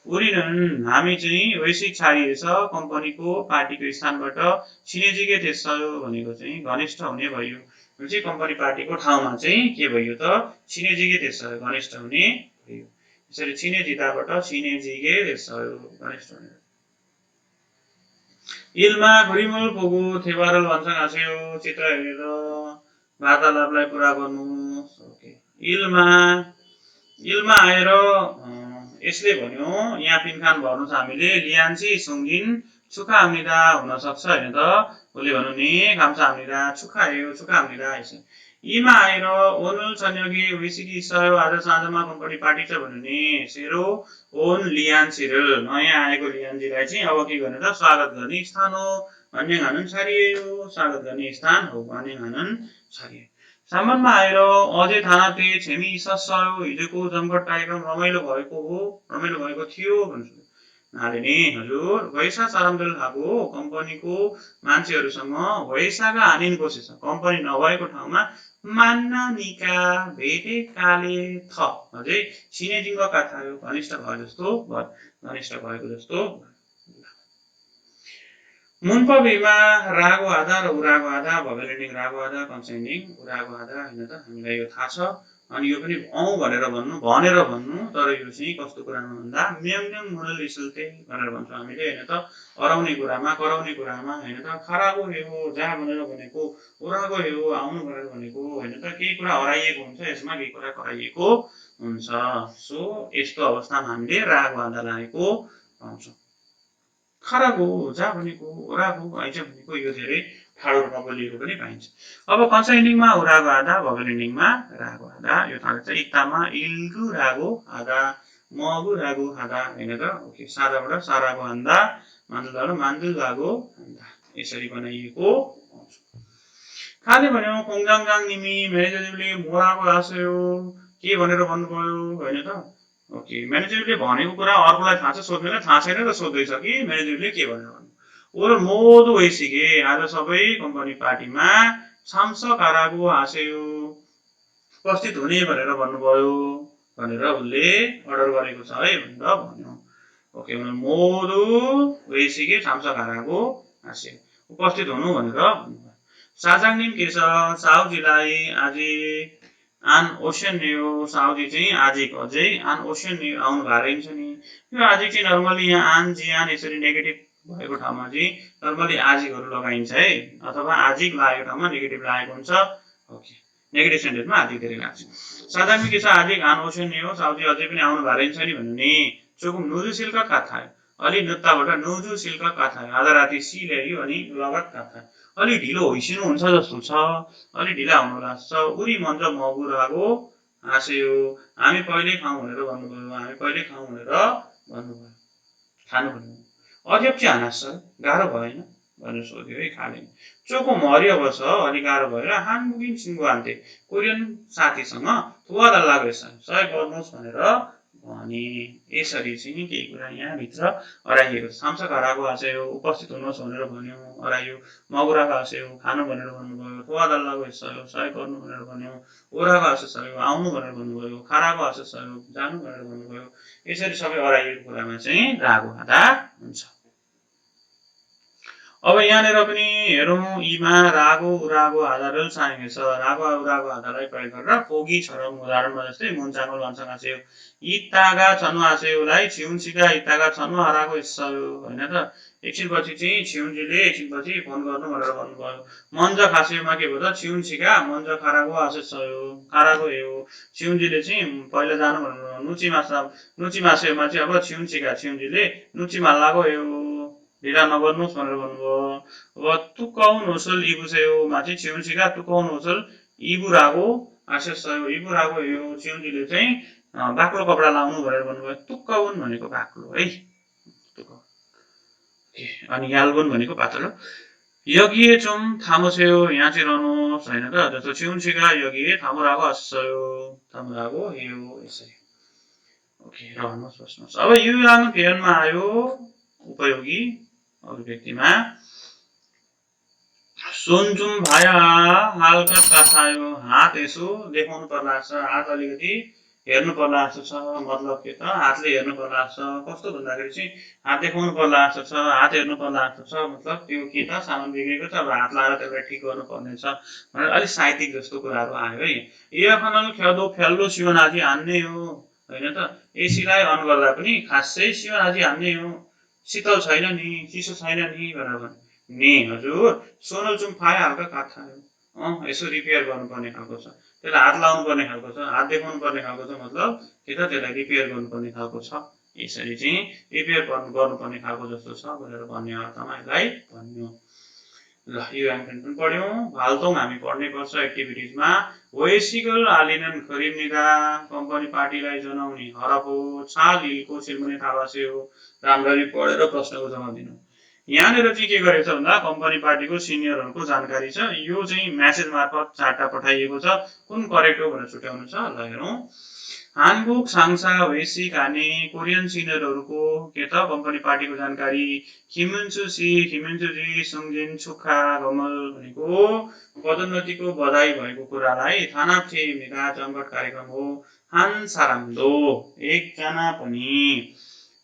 उरिनन् हामी चाहिँ वैश्विक छाडिएछ कम्पनीको पार्टीको स्थानबाट छिनेजिगे त्यसयो भनेको चाहिँ घनिष्ठ हुने भयो जुन चाहिँ कम्पनी पार्टीको ठाउँमा चाहिँ के भयो त छिनेजिगे त्यसयो घनिष्ठ हुने भयो यसरी छिनेजिदाबाट छिनेजिगे त्यसयो घनिष्ठ हुने इलमा घुरिमल पुगु थेबारल भन्छन् आस्यो चित्र हेरेर वार्तालापलाई पुरा गर्नु ओके इलमा आएर यसले भन्यो यहाँ पिनखान भर्नु छ हामीले लियान्सी सुङजिन छुखा हामीदा हुन सक्छ हैन त उसले भन्नु नि गामसा हामीदा छुखा हामीदा यीमा आएर ओनल छन्यगी विसिकी सयो आज साँझमा कम्पनी पार्टी छ भन्नु नि सेरो ओन लियान्सीरल नयाँ आएको लियान्जीलाई चाहिँ अब के गर्ने त स्वागत गर्ने स्थान हो भन्ने आनन्द छाडियो स्वागत गर्ने स्थान हो भन्ने आनन्द छाडियो सामानमा आएर अझै थानाते छेमी सस्सयो हिजोको जमघट कार्यक्रम रमाइलो भएको थियो भन्छु नाले नि हजुर वैसा सारामदल खाको कम्पनीको मान्छेहरूसँग वैसाका हानिन कोसिस कम्पनी नभएको ठाउँमा मान्न निका भेटेकाले थ अझै छिनेजिङ्ग काथायो घनिष्ठ भएको जस्तो मुन्पबीमा रागो आधा र उरागो आधा भबेलिनिङ रागो आधा कन्सेन्डिङ उरागो आधा हैन त हामीलाई यो थाहा छ अनि यो पनि भनेर भन्नु तर यो चाहिँ कस्तो कुरामा भन्दा म्याङम्याङ मुरल रिसल्टे भनेर भन्छौँ हामीले होइन त कराउने कुरामा होइन त खराबो हेउ जा भनेर भनेको ओरागो हेउ आउनु भनेर भनेको होइन त केही कुरा हराइएको हुन्छ यसमा केही कुरा कराइएको हुन्छ सो यस्तो अवस्थामा हामीले राग बाधा लागेको पाउँछौँ खराबो जा भनेको ओरागो आइज भनेको यो धेरै ठाडो रूपमा बोलिएको पनि पाइन्छ अब कन्सा इन्डिङमा उरागो आधा भगल इन्डिङमा रागो आधा यो थाहा छ इक्तामा इल्गु रागो आधा मगु रागो आधा होइन त ओके सादाबाट सारागो आन्दा मान्दुबाट मान्दु रागो आन्दा यसरी बनाइएको खाले भन्यो कोङजाङजाङ निमी म्यानेजरले मोराको आशयो के भनेर भन्नुभयो होइन त ओके म्यानेजरले भनेको कुरा अर्कोलाई थाहा छ सोध्नेलाई थाहा छैन र सोध्दैछ कि म्यानेजरले के भनेर भन्नु ओर मोदो भइसके आज सबै कम्पनी पार्टीमा छाम्स कारागो आशयो उपस्थित हुने भनेर भन्नुभयो भनेर उसले अर्डर गरेको छ है भनेर भन्यो ओके मोदो भइसके छाम्स कारागो आशयो उपस्थित हुनु भनेर भन्नुभयो साजाङनिम के छ साउजीलाई आज आन ओसन यो साउजी चाहिँ आजिक अझै आन ओसन आउनु भएको छ नि यो आजिक चाहिँ नर्मली यहाँ आन जियान यसरी नेगेटिभ भएको ठाउँमा चाहिँ नर्मली आजिकहरू लगाइन्छ है अथवा आजिक लागेको ठाउँमा नेगेटिभ लागेको हुन्छ ओके नेगेटिभ सेन्टेन्समा आजिक धेरै लाग्छ साधारण के छ आजिक आन ओसन यो साउजी अझै पनि आउनु भएको छ नि भन्नु नि चोकुम नुजु सिल्क काथा अलि नुत्ताबाट नुजु सिल्क काथा आधा राति सी ल्यायो अनि लगत काथा अलि ढिलो होइसिनु हुन्छ जस्तो छ अलि ढिला हुनु लाग्छ उरी मन्ज मगु रागो हाँस्यो हामी पहिले खाउँ भनेर भन्नुभयो खानु भन्नु अध्यक्ष हानास गाह्रो भएन भनेर सोध्यो है खाले चोको मर्यो बस अलि गाह्रो भएर हानबुकिन सिङ्गो हान्थे कोरियन साथीसँग थुवा दल्ला रहेछ सहयोग गर्नुहोस् भनेर भने यसरी चाहिँ केही कुरा यहाँभित्र अराइएको छ साम्सा घराको आशयो उपस्थित हुनुहोस् भनेर भन्यो अरायो मगुराको आशयो खानु भनेर भन्नुभयो थुवा दल्लाको सहयोग सहयोग गर्नु भनेर भन्यो ओराको आशय सहयोग आउनु भनेर भन्नुभयो खाराको आशय सहयोग जानु भनेर भन्नुभयो यसरी सबै अराइएको कुरामा चाहिँ रागो आधा हुन्छ अब यहाँनिर पनि हेरौँ यीमा रागो उरागो आधारहरू चाहिएको छ रागो उरागो आधारलाई प्रयोग गरेर फोगी छरम उदाहरणमा जस्तै मुन्चाङो लन्छङ आशयो इत्तागा छनु आशयोलाई छिउन्सीका इत्तागा छनु हराको हिस्सायो होइन त एकछिनपछि चाहिँ छिउन्जीले एकछिनपछि फोन गर्नु भनेर भन्नुभयो मन्ज खासेमा के भयो त छिउन्सीका मन्ज खाराको आशयो खाराको हो छिउन्जीले चाहिँ पहिला जानु भन्नुभयो नुचीमासेमा चाहिँ अब छिउन्जीले नुचीमालाको हो ढिला नगर्नुहोस् भनेर भन्नुभयो अब तुकाउन होसल इबुसेयोमा चाहिँ छिउन्सीका तुकाउन होसल इबु रागो आशेसयो इबु रागो यो छिउन्जीले चाहिँ बाक्लो कपडा लाउनु भनेर भन्नुभयो तुकाउन भनेको बाक्लो है अनि याल्बुन भनेको पातलो यगिए चुम थामुसेयो यहाँ चाहिँ रहनुहोस् होइन त जस्तो छिउन्सीका यगिए थामुरागो आशेसयो थामुरागो हेयो यसरी ओके रहनुहोस् बस्नुहोस् अब यो याङ भेयनमा आयो उपयोगी अभिव्यक्तिमा सोनजुम भाया हालकत कथायो हात यसो देखाउनु पर्ला छ हात अलिकति हेर्नु पर्ला जस्तो छ मतलब के त हातले हेर्नु पर्ला छ कस्तो भन्दाखेरि चाहिँ हात देखाउनु पर्ला जस्तो छ हात हेर्नु पर्ला जस्तो छ मतलब त्यो के त सामान बिग्रेको छ अब हात लाएर त्यसलाई ठिक गर्नुपर्ने छ भनेर अलिक साहित्यिक जस्तो कुराहरू आयो है यो खनल ख्यादो फ्याल्लो सिवनाजी हान्ने हो होइन त एसीलाई अन गर्दा पनि खासै सिवनाजी हान्ने हो शीतल छैन नि चिसो छैन नि भनेर भने नि हजुर सोनल चुम फाए हालका काठ यसो रिपेयर गर्नुपर्ने खालको छ त्यसलाई हात लाउनु पर्ने खालको छ हात देखाउनु पर्ने खालको छ मतलब कि त त्यसलाई रिपेयर गर्नुपर्ने खालको छ यसरी चाहिँ रिपेयर गर्नुपर्ने खालको जस्तो छ भनेर भन्ने अर्थमा यसलाई भन्यो ल यो एन्टेन पनि पढ्यौँ भाल्तोङ हामी पढ्नै पर्छ एक्टिभिटिजमा वैश्विकल आलिनन खरिबनिदा कम्पनी पार्टीलाई जनाउने हरफ हो छाल हिलको सिरमनी थाहा हो राम्ररी पढेर प्रश्नको जवाब दिनु यहाँनिर चाहिँ के गरेको छ भन्दा कम्पनी पार्टीको सिनियरहरूको जानकारी छ यो चाहिँ म्यासेज मार्फत चार्टा पठाइएको छ कुन करेक्ट हो भनेर छुट्याउनु छ ल हेरौँ हानबुक साङसा वैश्विक हाने कोरियन सिनियरहरूको के त कम्पनी पार्टीको जानकारी खिमुन्चुजी सुङजिन छुखा गमल भनेको पदोन्नतिको बधाई भएको कुरालाई थानाप्छे मेगा जमघट कार्यक्रम हो हान साराम्दो एकजना पनि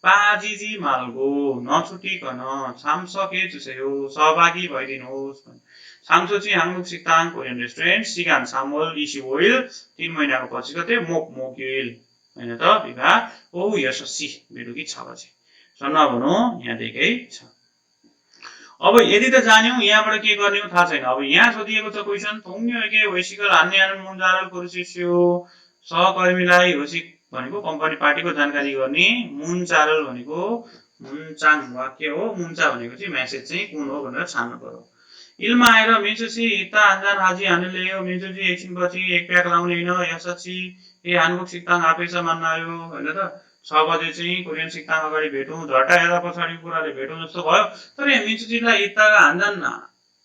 पाजिजी मालगो नछुटिकन 참석해 주세요. सहभागी भइदिनुहोस्। 참소지 한국 식당 코리안 레스토랑 시간 3월 25일 3 महिनाको पछि गते 목요일 होइन त विभाग ओहु 6시 बेलुकी 6 बजे जन्मभनो यहाँ दिएकै छ। अब यदि त जान्यौ यहाँबाट के गर्ने हो थाहा छैन। अब यहाँ सोधिएको छ क्वेशन 동료에게 외식을 안내하는 문자를 고르십시오। सहकर्मीलाई 외식 भनेको कम्पनी पार्टीको जानकारी गर्ने 문자를 भनेको 문장 वाक्य हो। 문자 भनेको चाहिँ मेसेज चाहिँ कुन हो भनेर छान्नु पर्यो। 일마 आएर 민수씨 이따 한잔 하지 않을래요? 민수씨 एकछिनपछि एक प्याक लाउने होइन? यसपछि ए 한국 식당 앞에서 만나요 होइन त 6 बजे चाहिँ कोरियन सिक्ताङ अगाडि भेटौँ। झट्टा हेर्दा पछाडिको कुराले भेटौँ जस्तो भयो। तर यहाँ मिन्चुजीलाई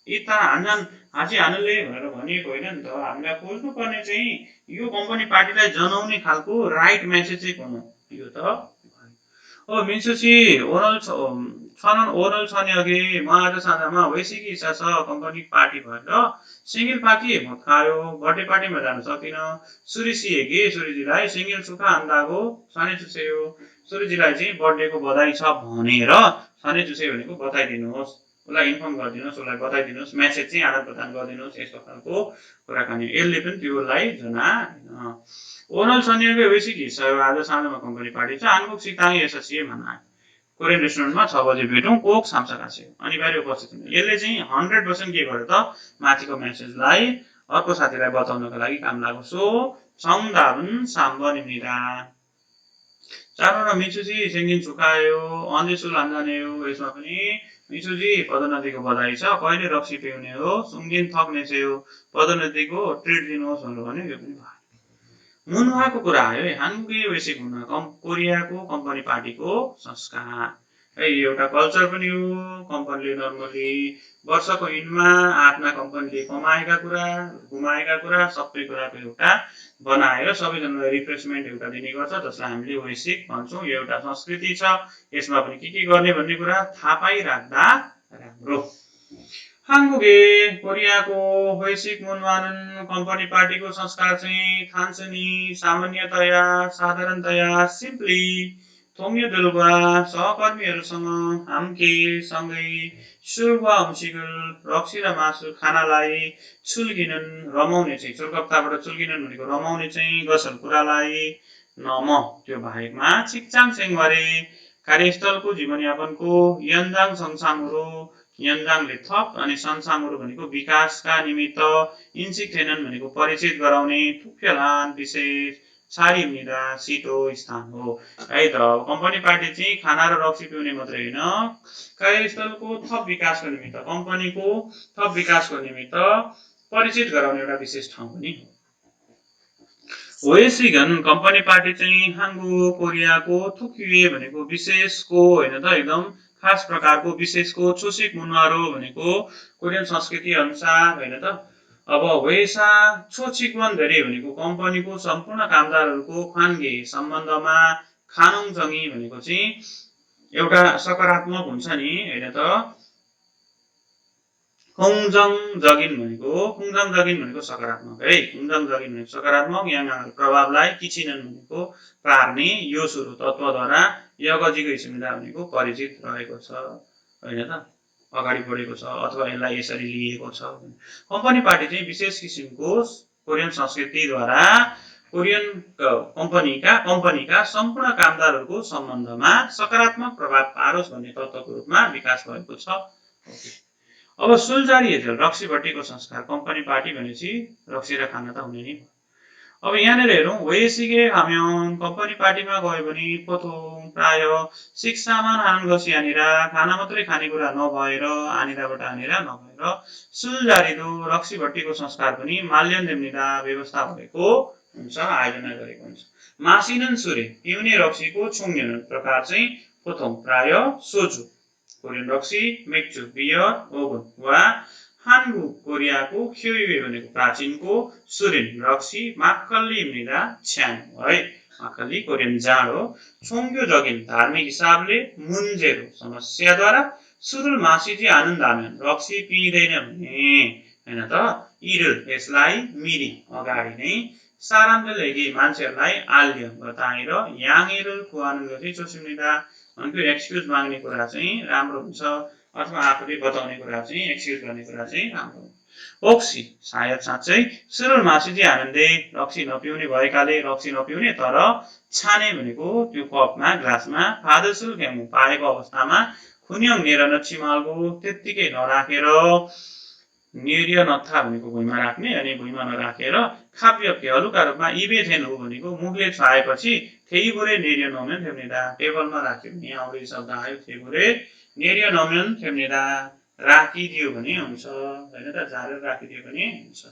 इता हान्जान हाजी हानुले भनेर भनिएको होइन नि त। हामीलाई खोज्नुपर्ने चाहिँ यो कम्पनी पार्टीलाई जनाउने खालको राइट मेसेज चाहिँ कुन हो यो त। 민수씨 오늘 저녁에 뭐 आज साँझमा 외식이 있어서 컴퍼니 पार्टी भएर सिंगल पार्टी 못 가요. बर्थडे पार्टीमा जान सक्दिन। सुरी씨에게 सुरीजीलाई सिंगल 축하한다고 전해주세요। सुरीजीलाई चाहिँ बर्थडेको बधाई छ भनेर 전해주세요 भनेको बताइदिनुहोस्। उसलाई इन्फर्म गरिदिनुहोस्, उसलाई बताइदिनुहोस्, मेसेज चाहिँ आदान प्रदान गरिदिनुहोस्। यस्तो खालको कुराकानी यसले पनि त्योलाई जनाएन। 오늘 저녁에 외식이 있어요. आज साँझमा कम्पनी पार्टी छ। 한국 식당에 6시에 만나요। कोरियन रेस्टुरेन्टमा 6 बजे भेटौँ। कोक 참석하세요। अनिवार्य उपस्थित हुनु। यसले चाहिँ 100% के गर्यो त माथिको मेसेजलाई अर्को साथीलाई बताउनको लागि काम लाग्यो। सो 정답은 3번입니다। 4번은 민수지 생긴 축하해요. 언제 술 한잔해요? यसमा पनि 민수지 पदोन्नतिको बधाई छ। कहिले रक्सी पिउने हो? सुङ्गिन थप नेसेयो। पदोन्नतिको ट्रिट दिनुहोस् भनेर भन्यो। यो पनि भयो। मुनवाको कुरा आयो। 한국의 외식 문화 कोरियाको कम्पनी पार्टीको संस्कार है एउटा कल्चर पनि हो। कम्पनीले नर्मली वर्षको इन्डमा आफ्ना कम्पनीले कमाएका कुरा गुमाएका कुरा सबै कुराको एउटा बनाएर सबैजनालाई रिफ्रेसमेन्ट एउटा दिने गर्छ जसलाई हामीले वेसिक भन्छौँ। यो एउटा संस्कृति छ। यसमा पनि के गर्ने भन्ने कुरा थाहा पाइराख्दा राम्रो। 한국의 कोरियाको वैश्विक 문화는 कम्पनी पार्टीको संस्कार चाहिँ 단순히 सामान्यतया साधारणतया simply 동료들과 सहकर्मीहरूसँग 함께 सँगै 술과 음식을 रक्सी र मासु खानालाई 즐기는 रमाउने चाहिँ चुर्कप्ताबाट 즐기는 भनेको रमाउने चाहिँ गसल कुरालाई नम त्यो बाहेकमा 직장 생활의 कार्यस्थलको जीवनयापनको 연장 संसारहरू 연장ले थप अनि संसारहरू भनेको विकासका निमित्त 인식되는 भनेको परिचित गराउने 특별한 विशेष 자리입니다. सिटो स्थान हो है त। कम्पनी पार्टी चाहिँ खाना र रक्सी पिउने मात्रै होइन कार्यस्थलको थप विकासको निमित्त कम्पनीको थप विकासको निमित्त परिचित गराउने एउटा विशेष ठाउँ पनि हो। वेसिगन कम्पनी पार्टी चाहिँ 한국 कोरियाको 특유의 भनेको विशेषको होइन त एकदम खास प्रकारको विशेषको 초식 문화로 भनेको कोरियन संस्कृति अनुसार होइन त। अब वेसा 초직원들이 भनेको कम्पनीको सम्पूर्ण कामदारहरूको खानगे सम्बन्धमा खानुङजङी भनेको चाहिँ एउटा सकारात्मक हुन्छ नि होइन त। 긍정적인 भनेको सकारात्मक है। 긍정적인 भनेको सकारात्मक यहाँ प्रभावलाई किचिनन भनेको पार्ने यो सुरु तत्त्वद्वारा यगजिको इसमिदा भनेको परिचित रहेको छ होइन त। अगाडि बढेको छ अथवा यसलाई यसरी लिएको छ। कम्पनी पार्टी चाहिँ विशेष किसिमको कोरियन संस्कृतिद्वारा कोरियन कम्पनीका सम्पूर्ण कामदारहरूको सम्बन्धमा सकारात्मक प्रभाव पारोस् भन्ने तत्त्वको रूपमा विकास भएको छ। अब सुलजारी रक्सीभट्टीको संस्कार कम्पनी पार्टी भनेपछि रक्सी र खाना त हुने नि। अब यहाँनिर हेरौँ वेसिगे 가면 कम्पनी पार्टीमा गयो भने 보통 प्राय 식사만 하는 것이 아니라 खाना मात्रै खानेकुरा नभएर आनिदाबाट आनेर नभएर सुलजारी도 रक्सीभट्टीको संस्कार पनि माल्यन्देम्निदा व्यवस्था भएको हुन्छ आयोजना गरेको हुन्छ। 마시는 술에 पिउने रक्सीको 총류는 प्रकार चाहिँ 보통 प्राय सोजु कोरियन रक्सी 맥주 बियर ओगुन वा 한국 कोरियाको ख्यो유에 भनेको प्राचीनको सुरिन रक्सी माक्कल्ली입니다. छ्यान है माक्कल्ली कोरियन जाँड हो। 총교적인 धार्मिक हिसाबले 문제로 समस्याद्वारा 술을 마시지 않는다면 रक्सी पिइदैन भने हैन त इ를 यसलाई मिरी अगाडि नै 사람들에게 मान्छेहरूलाई आल्य बताएर 양해를 구하는 것이 좋습니다. भनेको एक्सक्युज माग्ने कुरा चाहिँ राम्रो हुन्छ अथवा आफूले बताउने कुरा चाहिँ एक्सक्युज गर्ने कुरा चाहिँ राम्रो हुन्छ। ओक्सी सायद साँच्चै सुरुल मासुजी आनन्दे रक्सी नपिउने भएकाले रक्सी नपिउने तर छाने भनेको त्यो कपमा ग्लासमा फादसुल खेमु पाएको अवस्थामा खुन्यङ नेर नछिमाल्गो त्यत्तिकै नराखेर नेरिय नथा भनेको भुइँमा राख्ने अनि भुइँमा नराखेर खाप्य हलुका रूपमा इबे थेन हो भनेको मुखले छाएपछि थेइबुरे नेरिय नमेन थेम्नेदा टेबलमा राख्यो भने आउँदै शब्द आयो थेइबुरे नेरिय नमेन थेम्नेदा राखिदियो भने हुन्छ हैन त झारेर राखिदियो भने हुन्छ।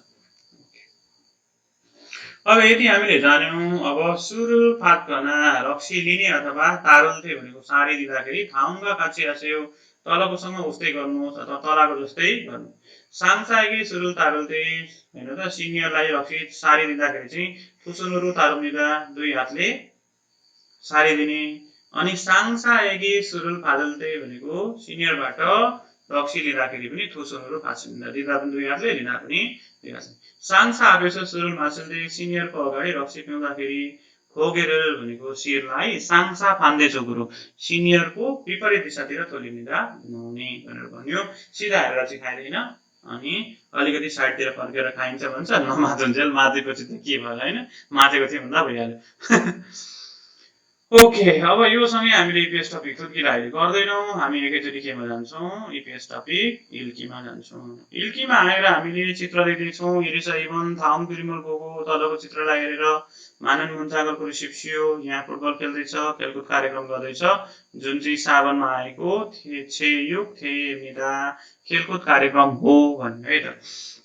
अब यदि हामीले जान्यौं अब सुरुल फात्कना रक्सी लिने अथवा तारुल्थे भनेको साडी दिँदाखेरि थाउङ्गा काची आस्यो तलकोसँग उस्तै गर्नुहोस् अथवा तलाको जस्तै गर्नु। साङसाइगे सुरुल तारुल्थे हैन त सिनियरलाई रक्सी साडी दिँदाखेरि चाहिँ थुसुनुरु तारुल्दा दुई हातले साडी दिने अनि साङसाइगे सुरुल फादल्थे भनेको सिनियरबाट रक्सी लिँदाखेरि पनि थुसुनुरु फासिदिँदा दिँदा पनि दुई हातले लिँदा पनि दुई हातले। साङसा आवेश सुरुल मासुले सिनियरको अगाडि रक्सी पिउँदाखेरि खोगेरल भनेको शिरलाई साङसा फान्दै चोकुरो सिनियरको विपरीत दिशातिर थोलिदिँदा नुहाउने भनेर भन्यो। सिधा हेरेर चाहिँ खाइदैन अनि अलिकति साइडतिर फर्केर खाइन्छ भन्छ नमाजुन्जेल माजेपछि त के भयो हैन माजेको थियो भन्दा भइहाल्यो। ओके अब यो सँगै हामीले इपिएस टपिक थुर्किला अहिले गर्दैनौँ हामी एकैचोटि केमा जान्छौँ इपिएस टपिक इल्कीमा जान्छौँ। इल्कीमा आएर हामीले चित्र देख्दैछौँ इरिसा इभन थाउम पिरिमल गोगो तलको चित्रलाई हेरेर मानन मुन्चागलको रिसिप्सियो यहाँ फुटबल खेल्दैछ खेलकुद कार्यक्रम गर्दैछ जुन चाहिँ साबनमा आएको छेयुक थेमिदा खेलकुद कार्यक्रम हो भन्ने है त।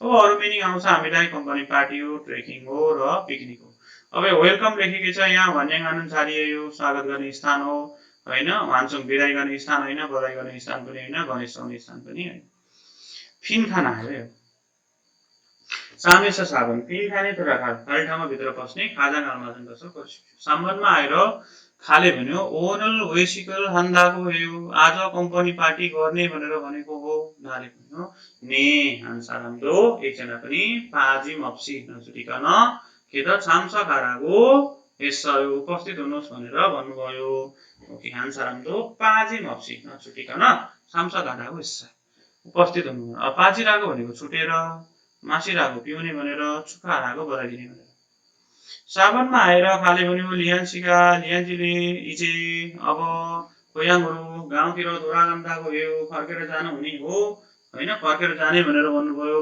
अब अरू मिनिङ आउँछ हामीलाई कम्पनी पार्टी हो ट्रेकिङ हो र पिकनिक हो। अब वेलकम लेखेकै छ यहाँ भन्याङ आनन्द छाडियो स्वागत गर्ने स्थान हो हैन वान्छुङ बिदाई गर्ने स्थान होइन बधाई गर्ने स्थान पनि होइन गणेश आउने स्थान पनि होइन। फिन खाना आयो सामेस साबन फिन खाने थोडा खाली ठाउँमा भित्र पस्ने खाजा गालमाजन गर्छ सम्बन्धमा आएर खाले भन्यो ओनल वेसिकल हन्दाको हेयो आज कम्पनी पार्टी गर्ने भनेर भनेको हो नाले भन्यो ने हान्सारामदो एकजना पनि पाजी मप्सी नछुटिकन के त छाम्सा खाराको यसो उपस्थित हुनुहोस् भनेर भन्नुभयो। ओके हान्सारामदो पाजी मप्सी नछुटिकन छाम्सा खाराको हिस्सा उपस्थित हुनु पाजिरहेको भनेको छुटेर मासिरहेको पिउने भनेर छुकारहेको बधाई दिने भनेर। साबनमा आएर खाले भन्यो लियान्सीका लियान्जीले इचे अब खोयाङहरू गाउँतिर धुरागन्दाको हेयो फर्केर जानु हुने हो होइन फर्केर जाने भनेर भन्नुभयो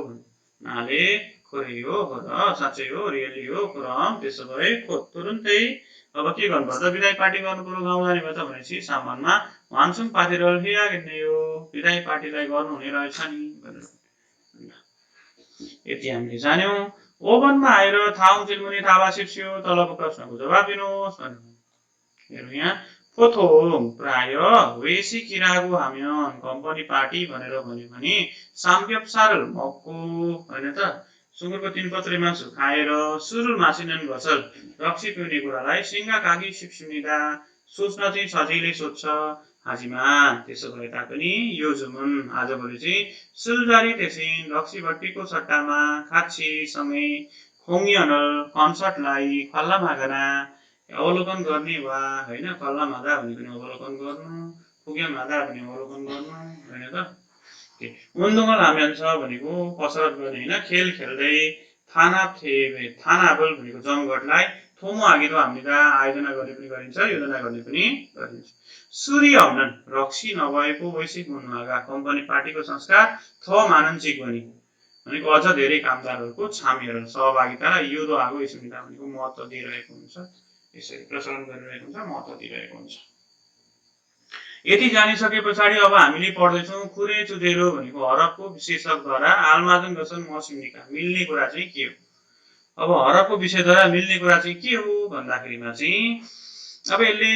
नाले खोरे हो र साँच्चै हो रियली हो खुरम त्यसो भए तुरुन्तै अब के गर्नुपर्छ विदाई पार्टी गर्नु पर्यो गाउँ जाने भयो त भनेपछि सामानमा वानसुङ पाथिरल हिया किन्ने हो विदाई पार्टीलाई गर्नु हुने रहेछ नि भनेर यति हामीले जान्यौँ। ओभनमा आएर थाउङ चिलमुनि थावा सिप्स्यो तलको प्रश्नको जवाब दिनुहोस् भनेर यहाँ फोथोङ प्राय वेसी किरागो हामीयन कम्पनी पार्टी भनेर भन्यो भने साम्यप सारल मक्को होइन त सुँगुरको 3 पत्रे मासु खाएर सुरुल मासिनन घसल रक्सी पिउने कुरालाई सिङ्गा कागी सिप्सिमिदा सोच्न चाहिँ सजिलै सोध्छ हाजिमा त्यसो भए तापनि यो जुमुन आजभोलि चाहिँ सुलजारी तेसिन रक्सी भट्टीको सट्टामा खाची सँगै खोङ्गियनल कन्सर्टलाई खल्ला मागना अवलोकन गर्ने वा होइन खल्ला मादा भने पनि अवलोकन गर्नु खुगिया मादा भने अवलोकन गर्नु होइन त। उन्दुङल हाम्यान छ भनेको कसरत गर्ने होइन खेल खेल्दै थानाबल भनेको जमघटलाई थोमो आगिदो हामीदा आयोजना गर्ने पनि गरिन्छ योजना गर्ने पनि गरिन्छ। सूर्य हमनन रक्सी नभएको वैश्विक मुन्नागा कम्पनी पार्टीको संस्कार थ मानन्चिक बनी भनेको अझ धेरै कामदारहरूको छामेर सहभागिता र युदो आगो स्मृति भनेको महत्त्व दिइरहेको हुन्छ यसरी प्रसारण गरिरहेको हुन्छ महत्त्व दिइरहेको हुन्छ। यति जानिसके पछाडि अब हामीले पढ्दैछौँ खुरे चुदेरो भनेको हरफको शीर्षकद्वारा आलमाजन गसन मसिमनिका मिल्ने कुरा चाहिँ के हो। अब हरफको विषयद्वारा मिल्ने कुरा चाहिँ के हो भन्दाखेरिमा चाहिँ अब यसले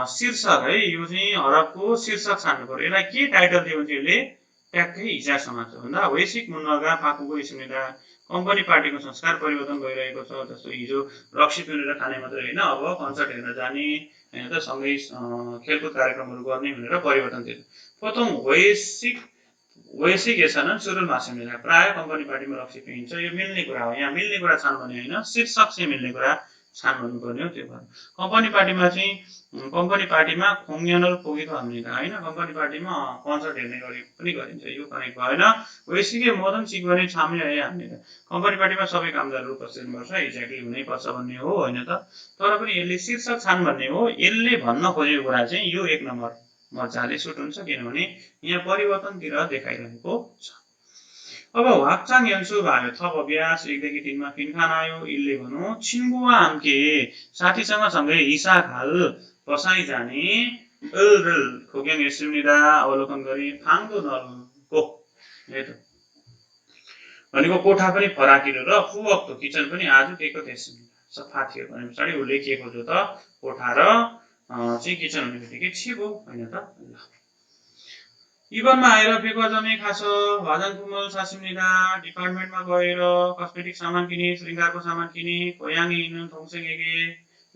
शीर्षक है यो चाहिँ हरफको शीर्षक छान्नु पर्यो यसलाई के टाइटल दियो भने यसले ट्याक्कै हिजा समाज भन्दा वैश्विक मुन्नगा पाकुको स्मृति कम्पनी पार्टीको संस्कार परिवर्तन भइरहेको छ जस्तो हिजो रक्सी पिउनेर खाने मात्रै होइन अब कन्सर्ट हेर्न जाने होइन त सँगै खेलकुद कार्यक्रमहरू गर्ने भनेर परिवर्तन थियो। प्रथम वैश्विक यसमा सुरुल मासिमिला प्राय कम्पनी पार्टीमा रक्सी पिइन्छ यो मिल्ने कुरा हो यहाँ मिल्ने कुरा छन् भने होइन शीर्षक चाहिँ मिल्ने कुरा छान भन्नुपर्ने हो त्यो भएर कम्पनी पार्टीमा चाहिँ कम्पनी पार्टीमा खोङ्यानल पुगेको हामीले होइन कम्पनी पार्टीमा कन्सर्ट हेर्ने गरी पनि गरिन्छ यो कनेक्ट भएन वैसिके मदन सिक्ने छाम्ने है हामीले कम्पनी पार्टीमा सबै कामदारहरू उपस्थित हुनुपर्छ एक्ज्याक्टली हुनैपर्छ भन्ने हो होइन त तर पनि यसले शीर्षक छान भन्ने हो यसले भन्न खोजेको कुरा चाहिँ यो 1 नम्बर मजाले सुट हुन्छ किनभने यहाँ परिवर्तनतिर देखाइरहेको छ अब वाक्चाङ यन्सु भयो थप अभ्यास 1 देखि 3 मा फिनखान आयो इल्ले भनौँ छिन्गुवा आम्के साथीसँग सँगै हिसा खाल बसाइ जाने रुल खोक्याङ यसुनिदा अवलोकन गरी फाङ्दो नलको भनेको कोठा पनि फराकिलो र फुवक्तो किचन पनि आज केको त्यसो सफा थियो भने पछाडि उसले के खोज्यो त कोठा र चाहिँ किचन हुने बित्तिकै छिबो होइन त इभनमा आएर पेकुवा जमे खास भजन कुमल सासिमनिदा डिपार्टमेन्टमा गएर कस्मेटिक सामान किने श्रृङ्गारको सामान किने कोयाङ हिँड्नु थोङसेङ्गे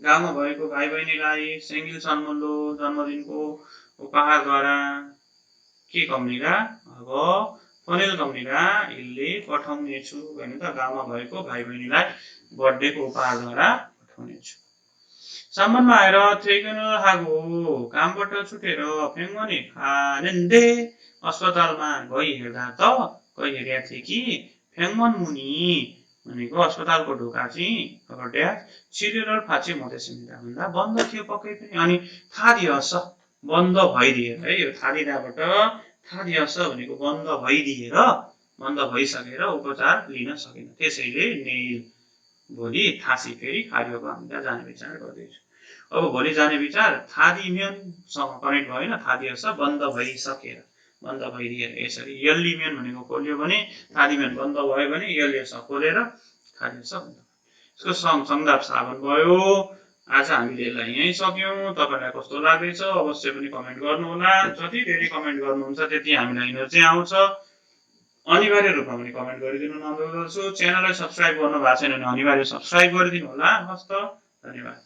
गाउँमा भएको भाइ बहिनीलाई सेङ्गिल सन्मुल्लो जन्मदिनको उपहारद्वारा के कम्निरा अब पनेल कम्निरा यसले पठाउनेछु भने त गाउँमा भएको भाइ बहिनीलाई बर्थडेको उपहारद्वारा पठाउनेछु सामानमा आएर थेगन हागो कामबाट छुटेर फेङ्गने खानेन्दे अस्पतालमा गई हेर्दा त गई हेरेका थिए कि फेङ्गन मुनि भनेको अस्पतालको ढोका चाहिँ अगाडि छिरेर फाँचे मधेसिमिरा भन्दा बन्द थियो पक्कै पनि अनि थाहा दिएछ बन्द भइदिएर है यो थादिँदाबाट थाहा दिएछ भनेको बन्द भइसकेर उपचार लिन सकेन त्यसैले नेल भोलि थासी फेरि कार्यको हामीलाई जाने विचार गर्दैछु अब भोलि जाने विचार थादिम्यनसँग कनेक्ट भएन थादिएछ बन्द भइदिएर यसरी यल्लिम्यन भनेको खोल्यो भने थादिम्यन बन्द भयो भने यल्लिएछ खोलेर थादिएछ बन्द यसको संदाप साधन भयो आज हामीले यसलाई यहीँ सक्यौँ तपाईँलाई कस्तो लाग्दैछ अवश्य पनि कमेन्ट गर्नुहोला जति धेरै कमेन्ट गर्नुहुन्छ त्यति हामीलाई एनर्जी आउँछ अनिवार्य रूपमा पनि कमेन्ट गरिदिनु अनुरोध गर्छु च्यानललाई सब्स्क्राइब गर्नु भएको छैन भने अनिवार्य सब्स्क्राइब गरिदिनु होला हस्त धन्यवाद